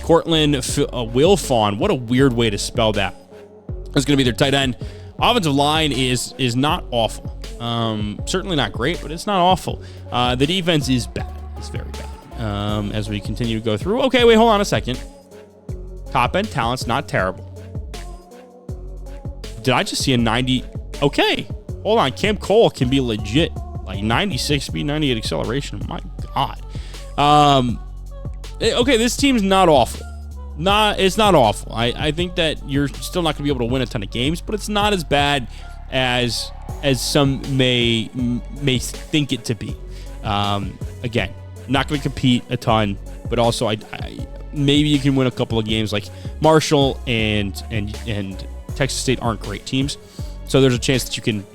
Cortland Wilfon, what a weird way to spell that. That's going to be their tight end. Offensive line is not awful. Certainly not great, but it's not awful. The defense is bad. It's very bad. As we continue to go through. Okay, wait, hold on a second. Top end talent's not terrible. Did I just see a 90? Okay, hold on. Cam Cole can be legit. Like 96 speed, 98 acceleration. My God. Okay, this team's not awful. It's not awful. I think that you're still not going to be able to win a ton of games, but it's not as bad as some may think it to be. Again, not going to compete a ton, but also I maybe you can win a couple of games. Like Marshall and Texas State aren't great teams, so there's a chance that you can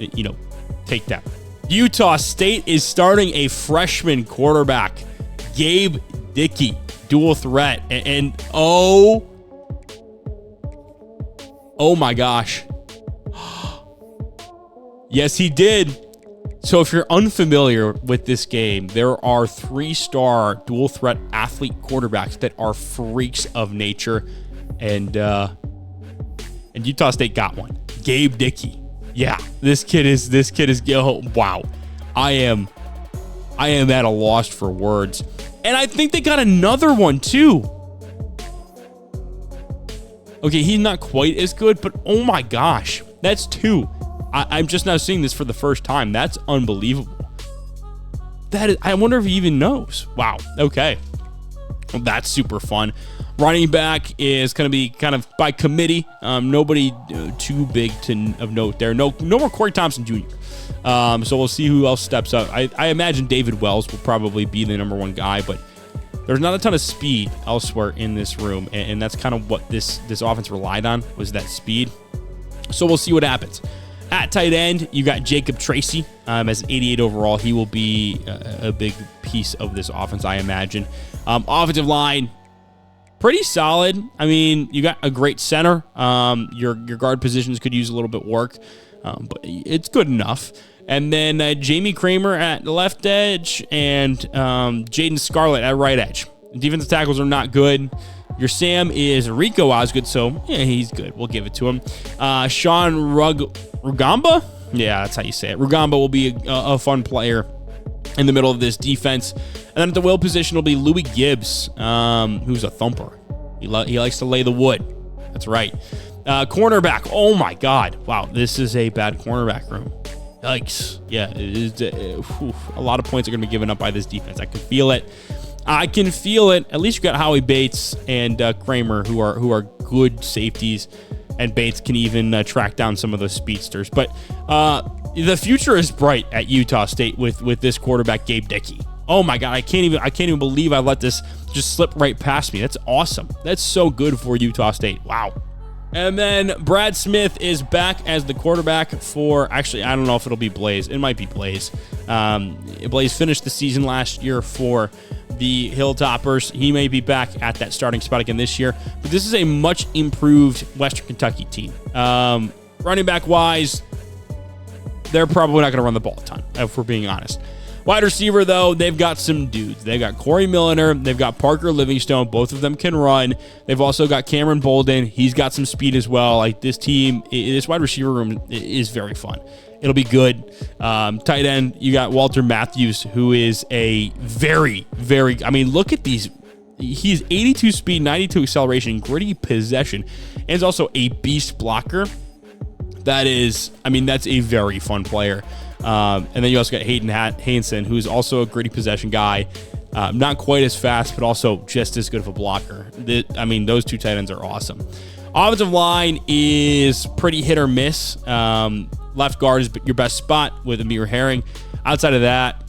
take that. Utah State is starting a freshman quarterback, Gabe Dickey. Dual threat, and oh my gosh. Yes, he did. So if you're unfamiliar with this game, there are 3-star dual threat athlete quarterbacks that are freaks of nature, and Utah State got one. Gabe Dickey. Yeah, this kid is wow. I am at a loss for words. And I think they got another one, too. Okay, he's not quite as good, but oh my gosh. That's 2. I'm just now seeing this for the first time. That's unbelievable. I wonder if he even knows. Wow, okay. Well, that's super fun. Running back is going to be kind of by committee. Nobody too big of note there. No more Corey Thompson Jr. So we'll see who else steps up. I imagine David Wells will probably be the number one guy, but there's not a ton of speed elsewhere in this room, and that's kind of what this offense relied on, was that speed. So we'll see what happens. At tight end, you got Jacob Tracy as an 88 overall. He will be a big piece of this offense, I imagine. Offensive line, pretty solid. I mean, you got a great center. Your guard positions could use a little bit work, but it's good enough. And then Jamie Kramer at the left edge and Jaden Scarlett at right edge. Defensive tackles are not good. Your Sam is Rico Osgood, so yeah, he's good. We'll give it to him. Sean Rugamba? Yeah, that's how you say it. Rugamba will be a fun player in the middle of this defense. And then at the will position will be Louis Gibbs, who's a thumper. He likes to lay the wood. That's right. Cornerback. Oh, my God. Wow, this is a bad cornerback room. Yikes. Yeah, it is, a lot of points are going to be given up by this defense. I can feel it. At least you got Howie Bates and Kramer, who are good safeties, and Bates can even track down some of those speedsters. But the future is bright at Utah State with this quarterback, Gabe Dickey. Oh my God, I can't even believe I let this just slip right past me. That's awesome. That's so good for Utah State. Wow. And then Brad Smith is back as the quarterback for, actually, I don't know if it'll be Blaze. It might be Blaze. Blaze finished the season last year for the Hilltoppers. He may be back at that starting spot again this year. But this is a much improved Western Kentucky team. Running back wise, they're probably not going to run the ball a ton, if we're being honest. Wide receiver, though, they've got some dudes. They've got Corey Milliner. They've got Parker Livingstone. Both of them can run. They've also got Cameron Bolden. He's got some speed as well. Like, this team, this wide receiver room is very fun. It'll be good. Tight end, you got Walter Matthews, who is a very, very, I mean, look at these. He's 82 speed, 92 acceleration, gritty possession, and is also a beast blocker. That's a very fun player. And then you also got Hayden Hansen, who's also a gritty possession guy. Not quite as fast, but also just as good of a blocker. Those two tight ends are awesome. Offensive line is pretty hit or miss. Left guard is your best spot with Amir Herring. Outside of that,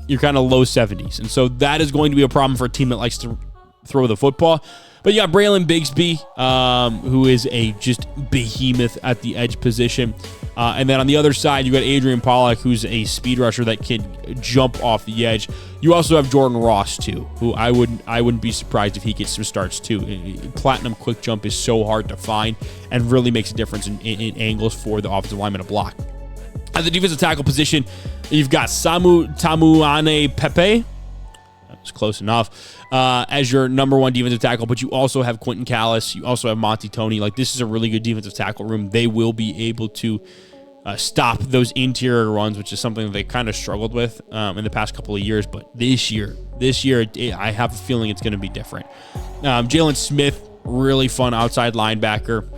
you're kind of low 70s. And so that is going to be a problem for a team that likes to throw the football. But you got Braylon Bigsby, who is a just behemoth at the edge position. And then on the other side, you got Adrian Pollack, who's a speed rusher that can jump off the edge. You also have Jordan Ross, too, who I wouldn't be surprised if he gets some starts, too. Platinum quick jump is so hard to find and really makes a difference in angles for the offensive lineman to block. At the defensive tackle position, you've got Samu Tamuane Pepe. That was close enough. As your number one defensive tackle, but you also have Quentin Callis. You also have Monty Tony. Like, this is a really good defensive tackle room. They will be able to stop those interior runs, which is something that they kind of struggled with in the past couple of years. But this year, I have a feeling it's going to be different. Jalen Smith, really fun outside linebacker.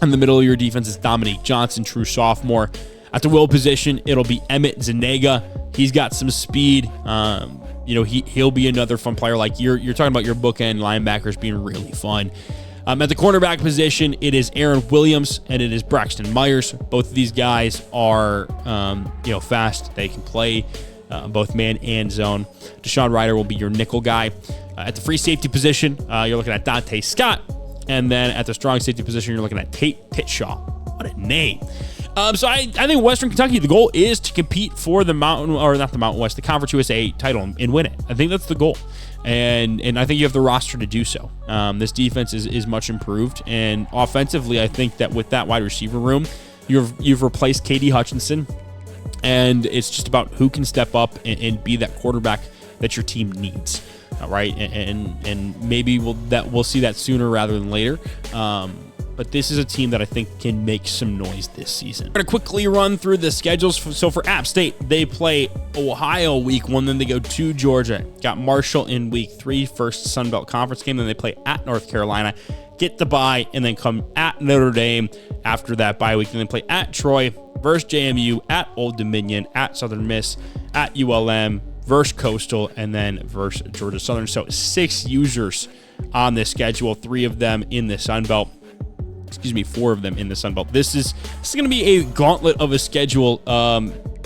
In the middle of your defense is Dominique Johnson, true sophomore. At the will position, it'll be Emmett Zanega. He's got some speed. He'll be another fun player. Like, you're talking about your bookend linebackers being really fun. At the cornerback position, it is Aaron Williams and it is Braxton Myers. Both of these guys are, fast. They can play both man and zone. Deshaun Ryder will be your nickel guy. At the free safety position, you're looking at Dante Scott. And then at the strong safety position, you're looking at Tate Titshaw. What a name. So I think Western Kentucky, the goal is to compete for the the Conference USA title and win it. I think that's the goal. And I think you have the roster to do so. This defense is much improved. And offensively, I think that with that wide receiver room, you've replaced Katie Hutchinson. And it's just about who can step up and be that quarterback that your team needs. All right. And maybe we'll see that sooner rather than later. But this is a team that I think can make some noise this season. We're going to quickly run through the schedules. So for App State, they play Ohio week 1, then they go to Georgia. Got Marshall in week 3, first Sun Belt Conference game. Then they play at North Carolina, get the bye, and then come at Notre Dame after that bye week. Then they play at Troy, versus JMU, at Old Dominion, at Southern Miss, at ULM, versus Coastal, and then versus Georgia Southern. So 6 users on this schedule, 3 of them in the Sun Belt. 4 of them in the Sun Belt. This is going to be a gauntlet of a schedule.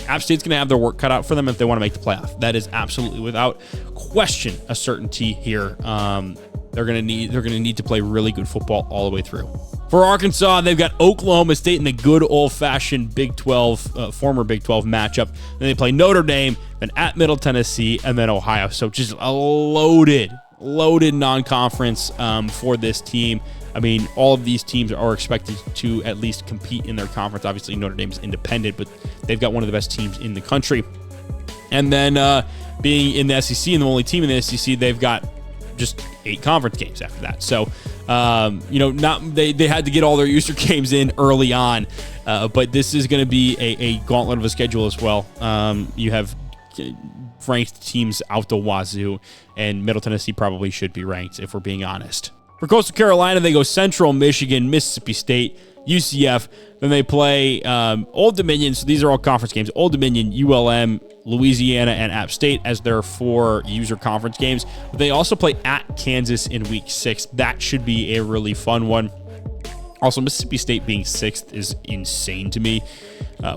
App State's going to have their work cut out for them if they want to make the playoff. That is absolutely without question a certainty here. They're going to need to play really good football all the way through. For Arkansas, they've got Oklahoma State in the good old-fashioned Big 12, former Big 12 matchup. Then they play Notre Dame, then at Middle Tennessee, and then Ohio. So just a loaded non-conference for this team. I mean, all of these teams are expected to at least compete in their conference. Obviously, Notre Dame is independent, but they've got one of the best teams in the country. And then being in the SEC and the only team in the SEC, they've got just 8 conference games after that. So, they had to get all their Easter games in early on, but this is going to be a gauntlet of a schedule as well. You have ranked teams out the wazoo, and Middle Tennessee probably should be ranked if we're being honest. For Coastal Carolina, they go Central Michigan, Mississippi State, UCF. Then they play Old Dominion. So these are all conference games. Old Dominion, ULM, Louisiana, and App State as their 4 user conference games. But they also play at Kansas in week 6. That should be a really fun one. Also, Mississippi State being 6th is insane to me.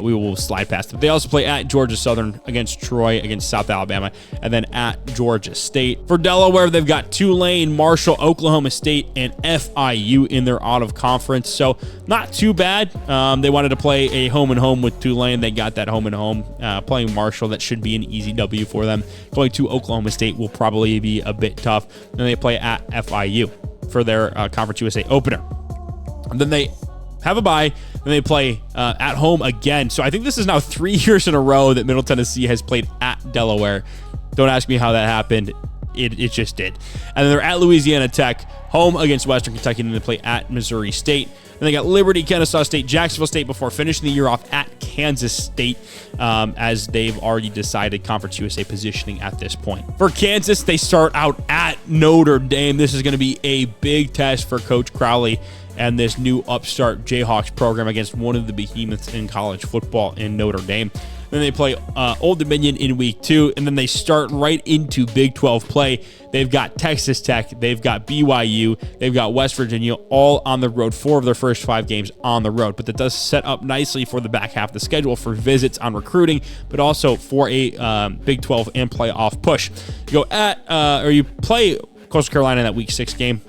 We will slide past it. They also play at Georgia Southern, against Troy, against South Alabama, and then at Georgia State. For Delaware, they've got Tulane, Marshall, Oklahoma State, and FIU in their out-of-conference. So not too bad. They wanted to play a home-and-home with Tulane. They got that home-and-home. Playing Marshall, that should be an easy W for them. Going to Oklahoma State will probably be a bit tough. Then they play at FIU for their Conference USA opener. And then they have a bye, and they play at home again. So I think this is now 3 years in a row that Middle Tennessee has played at Delaware. Don't ask me how that happened. It just did. And then they're at Louisiana Tech, home against Western Kentucky, and then they play at Missouri State. Then they got Liberty, Kennesaw State, Jacksonville State before finishing the year off at Kansas State, as they've already decided Conference USA positioning at this point. For Kansas, they start out at Notre Dame. This is going to be a big test for Coach Crowley and this new upstart Jayhawks program against one of the behemoths in college football in Notre Dame. Then they play Old Dominion in week 2, and then they start right into Big 12 play. They've got Texas Tech, they've got BYU, they've got West Virginia, all on the road. 4 of their first 5 games on the road, but that does set up nicely for the back half of the schedule for visits on recruiting, but also for a Big 12 and playoff push. You go you play Coastal Carolina in that week 6 game.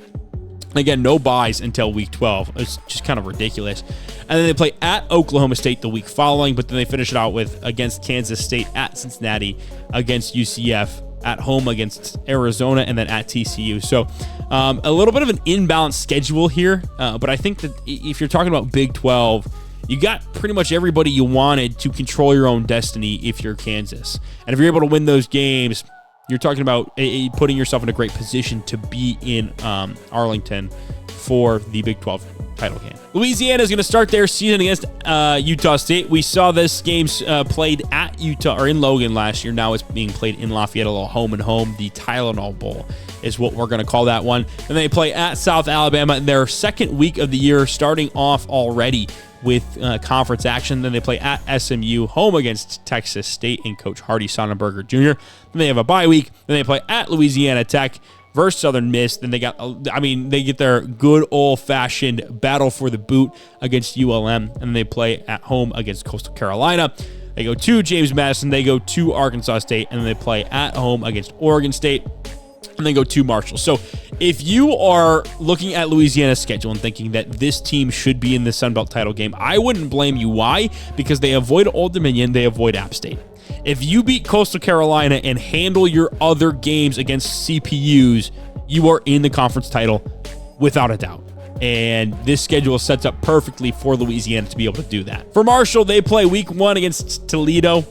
Again, no buys until week 12. It's just kind of ridiculous. And then they play at Oklahoma State the week following, but then they finish it out with against Kansas State, at Cincinnati, against UCF, at home against Arizona, and then at TCU. So a little bit of an imbalanced schedule here, but I think that if you're talking about Big 12, you got pretty much everybody you wanted to control your own destiny if you're Kansas. And if you're able to win those games, you're talking about putting yourself in a great position to be in Arlington for the Big 12 title game. Louisiana is going to start their season against Utah State. We saw this game played at Utah or in Logan last year. Now it's being played in Lafayette, a little home and home. The Tylenol Bowl is what we're going to call that one. And they play at South Alabama in their second week of the year, starting off already with conference action. Then they play at SMU, home against Texas State and Coach Hardy Sonnenberger Jr. Then they have a bye week. Then they play at Louisiana Tech versus Southern Miss. Then they get their good old-fashioned battle for the boot against ULM. And then they play at home against Coastal Carolina. They go to James Madison. They go to Arkansas State. And then they play at home against Oregon State. And then go to Marshall. So if you are looking at Louisiana's schedule and thinking that this team should be in the Sun Belt title game, I wouldn't blame you. Why? Because they avoid Old Dominion, they avoid App State. If you beat Coastal Carolina and handle your other games against CPUs, you are in the conference title without a doubt. And this schedule sets up perfectly for Louisiana to be able to do that. For Marshall, they play week 1 against Toledo.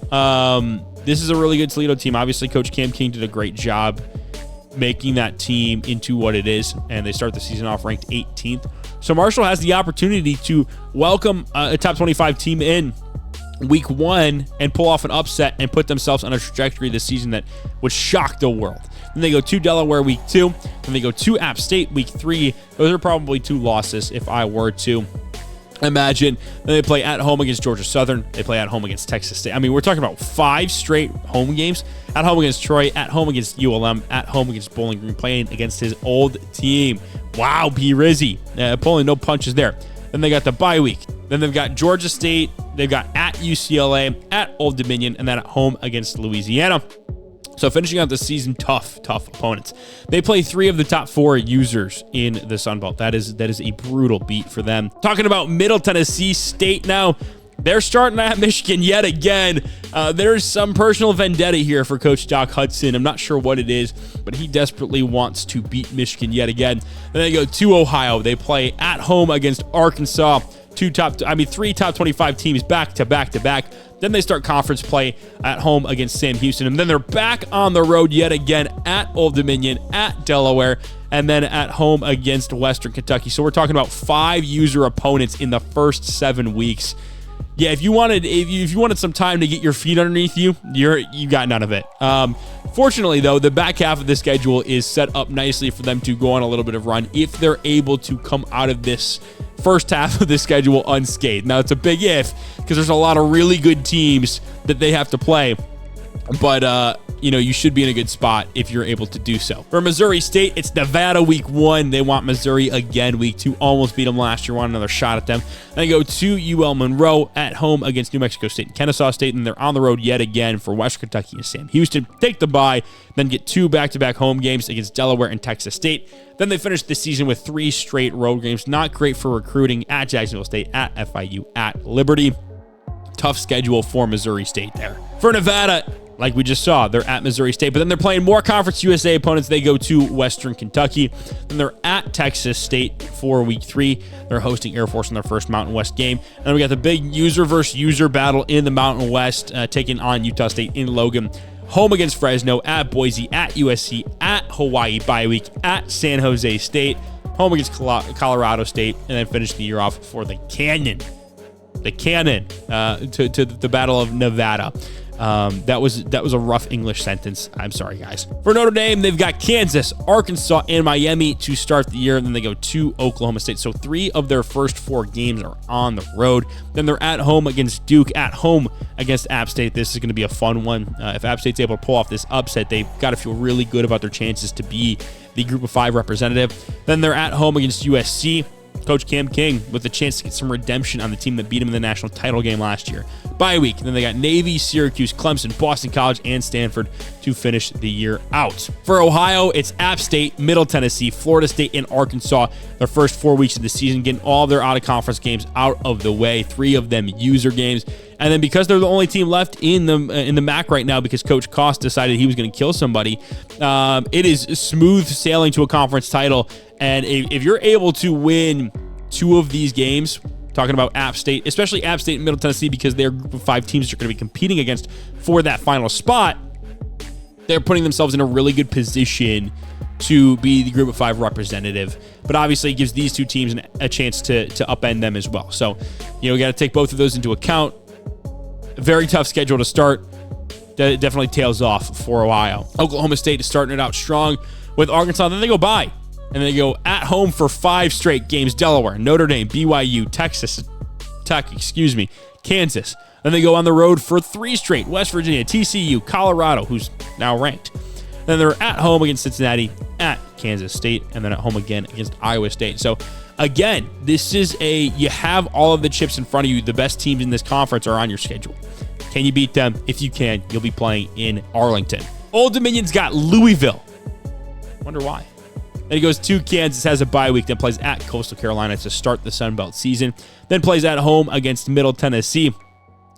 This is a really good Toledo team. Obviously, Coach Cam King did a great job making that team into what it is, and they start the season off ranked 18th. So Marshall has the opportunity to welcome a top 25 team in week 1 and pull off an upset and put themselves on a trajectory this season that would shock the world. Then they go to Delaware week 2, then they go to App State week 3. Those are probably 2 losses if I were to imagine. Then they play at home against Georgia Southern. They play at home against Texas State. I mean, we're talking about 5 straight home games. At home against Troy, at home against ULM, at home against Bowling Green, playing against his old team. Wow, P. Rizzy. Pulling no punches there. Then they got the bye week. Then they've got Georgia State. They've got at UCLA, at Old Dominion, and then at home against Louisiana. So finishing out the season, tough opponents. They play 3 of the top 4 users in the Sun Belt. That is a brutal beat for them. Talking about Middle Tennessee State now. They're starting at Michigan yet again. There's some personal vendetta here for Coach Doc Hudson. I'm not sure what it is, but he desperately wants to beat Michigan yet again. Then they go to Ohio. They play at home against Arkansas. 3 top 25 teams back to back to back. Then they start conference play at home against Sam Houston. And then they're back on the road yet again at Old Dominion, at Delaware, and then at home against Western Kentucky. So we're talking about 5 user opponents in the first 7 weeks. Yeah, if you wanted some time to get your feet underneath you, you got none of it. Fortunately, though, the back half of the schedule is set up nicely for them to go on a little bit of run if they're able to come out of this first half of the schedule unscathed. Now, it's a big if because there's a lot of really good teams that they have to play. But, you should be in a good spot if you're able to do so. For Missouri State, it's Nevada week 1. They want Missouri again week 2. Almost beat them last year. Want another shot at them. Then they go to UL Monroe at home against New Mexico State and Kennesaw State. And they're on the road yet again for Western Kentucky and Sam Houston. Take the bye. Then get 2 back-to-back home games against Delaware and Texas State. Then they finish the season with 3 straight road games. Not great for recruiting at Jacksonville State, at FIU, at Liberty. Tough schedule for Missouri State there. For Nevada, like we just saw, they're at Missouri State, but then they're playing more Conference USA opponents. They go to Western Kentucky. Then they're at Texas State for week 3. They're hosting Air Force in their first Mountain West game. And then we got the big user versus user battle in the Mountain West, taking on Utah State in Logan. Home against Fresno, at Boise, at USC, at Hawaii bye week, at San Jose State, home against Colorado State, and then finish the year off for the Cannon. To the Battle of Nevada. That was a rough English sentence. I'm sorry, guys. For Notre Dame, they've got Kansas, Arkansas, and Miami to start the year. And then they go to Oklahoma State. So 3 of their first 4 games are on the road. Then they're at home against Duke, at home against App State. This is going to be a fun one. If App State's able to pull off this upset, they've got to feel really good about their chances to be the Group of 5 representative. Then they're at home against USC. Coach Cam King with a chance to get some redemption on the team that beat him in the national title game last year. Bye week. And then they got Navy, Syracuse, Clemson, Boston College, and Stanford to finish the year out. For Ohio, it's App State, Middle Tennessee, Florida State, and Arkansas. Their first 4 weeks of the season, getting all their out-of-conference games out of the way. 3 of them user games. And then because they're the only team left in the MAC right now, because Coach Koss decided he was going to kill somebody, it is smooth sailing to a conference title. And if you're able to win 2 of these games, talking about App State, especially App State and Middle Tennessee, because they're a group of 5 teams you're going to be competing against for that final spot, they're putting themselves in a really good position to be the group of 5 representative. But obviously it gives these 2 teams a chance to upend them as well. So, we got to take both of those into account. Very tough schedule to start. That definitely tails off for Ohio. Oklahoma State is starting it out strong with Arkansas. Then they go bye. And they go at home for 5 straight games. Delaware, Notre Dame, BYU, Kansas. Then they go on the road for 3 straight. West Virginia, TCU, Colorado, who's now ranked. Then they're at home against Cincinnati, at Kansas State, and then at home again against Iowa State. So, again, this is you have all of the chips in front of you. The best teams in this conference are on your schedule. Can you beat them? If you can, you'll be playing in Arlington. Old Dominion's got Louisville. Wonder why. Then he goes to Kansas, has a bye week, then plays at Coastal Carolina to start the Sun Belt season. Then plays at home against Middle Tennessee.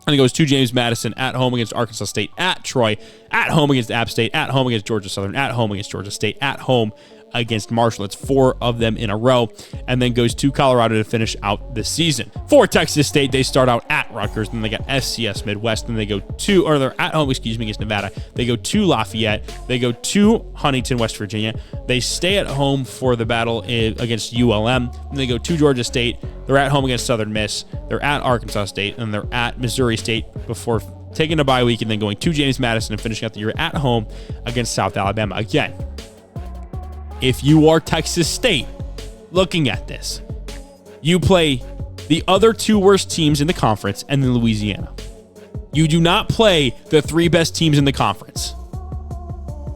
And he goes to James Madison, at home against Arkansas State, at Troy, at home against App State, at home against Georgia Southern, at home against Georgia State, at home against Marshall. It's 4 of them in a row, and then goes to Colorado to finish out the season. For Texas State, they start out at Rutgers, then they got FCS Midwest, then they go to, or they're at home, against Nevada. They go to Lafayette, they go to Huntington, West Virginia. They stay at home for the battle against ULM, then they go to Georgia State. They're at home against Southern Miss. They're at Arkansas State, and they're at Missouri State before taking a bye week and then going to James Madison and finishing out the year at home against South Alabama. Again, if you are Texas State looking at this, you play the other 2 worst teams in the conference and then Louisiana. You do not play the 3 best teams in the conference.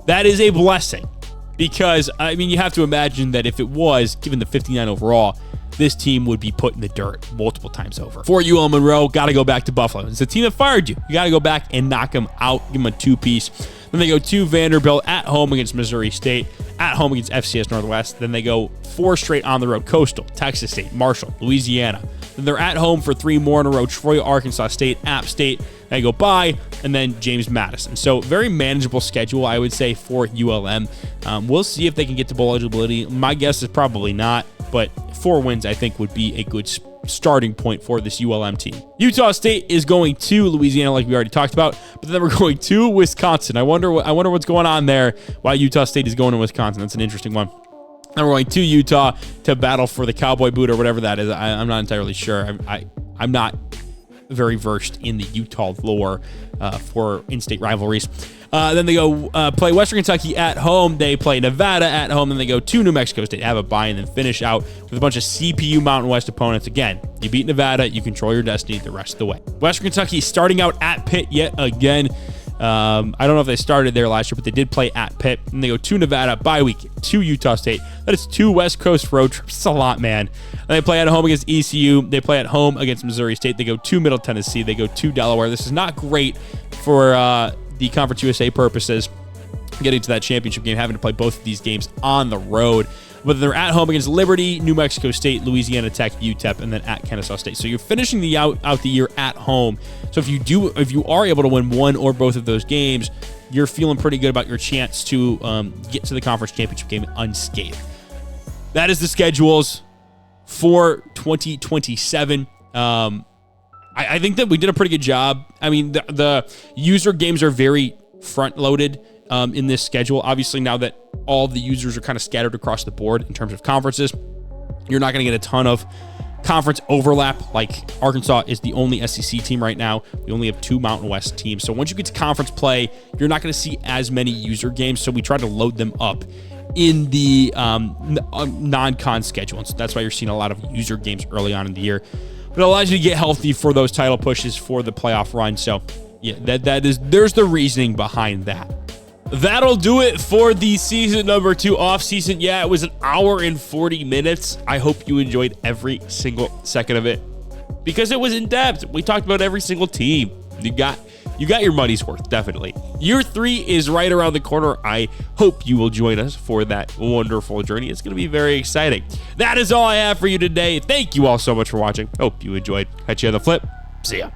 That is a blessing because, you have to imagine that if it was, given the 59 overall, this team would be put in the dirt multiple times over. For UL Monroe, got to go back to Buffalo. It's the team that fired you. You got to go back and knock them out, give them a two-piece. Then they go to Vanderbilt, at home against Missouri State, at home against FCS Northwest. Then they go 4 straight on the road: Coastal, Texas State, Marshall, Louisiana. Then they're at home for 3 more in a row: Troy, Arkansas State, App State. They go by, and then James Madison. So very manageable schedule, I would say, for ULM. We'll see if they can get to bowl eligibility. My guess is probably not, but 4 wins, I think, would be a good starting point for this ULM team. Utah State is going to Louisiana, like we already talked about, but then we're going to Wisconsin. I wonder what's going on there, why Utah State is going to Wisconsin. That's an interesting one. Then we're going to Utah to battle for the Cowboy Boot or whatever that is. I'm not entirely sure. I'm not very versed in the Utah lore for in-state rivalries. Then they go play Western Kentucky at home. They play Nevada at home. Then they go to New Mexico State, have a bye, and then finish out with a bunch of CPU Mountain West opponents. Again, you beat Nevada, you control your destiny the rest of the way. Western Kentucky starting out at Pitt yet again. I don't know if they started there last year, but they did play at Pitt. And they go to Nevada, bye week, to Utah State. That is 2 West Coast road trips. It's a lot, man. And they play at home against ECU. They play at home against Missouri State. They go to Middle Tennessee. They go to Delaware. This is not great for the Conference USA purposes, getting to that championship game, having to play both of these games on the road. But they're at home against Liberty, New Mexico State, Louisiana Tech, UTEP, and then at Kennesaw State. So you're finishing the out the year at home. So if you are able to win one or both of those games, you're feeling pretty good about your chance to get to the conference championship game unscathed. That is the schedules for 2027. I think that we did a pretty good job. I mean, the user games are very front-loaded in this schedule. Obviously, now that all of the users are kind of scattered across the board in terms of conferences, you're not going to get a ton of conference overlap. Like Arkansas is the only SEC team right now. We only have 2 Mountain West teams. So once you get to conference play, you're not going to see as many user games. So we try to load them up in the non-con schedule. And so that's why you're seeing a lot of user games early on in the year. But it allows you to get healthy for those title pushes for the playoff run. So yeah, there's the reasoning behind that. That'll do it for the season number 2 off season. Yeah, it was an hour and 40 minutes. I hope you enjoyed every single second of it because it was in depth. We talked about every single team. You got your money's worth, definitely. Year 3 is right around the corner. I hope you will join us for that wonderful journey. It's going to be very exciting. That is all I have for you today. Thank you all so much for watching. Hope you enjoyed. Catch you on the flip. See ya.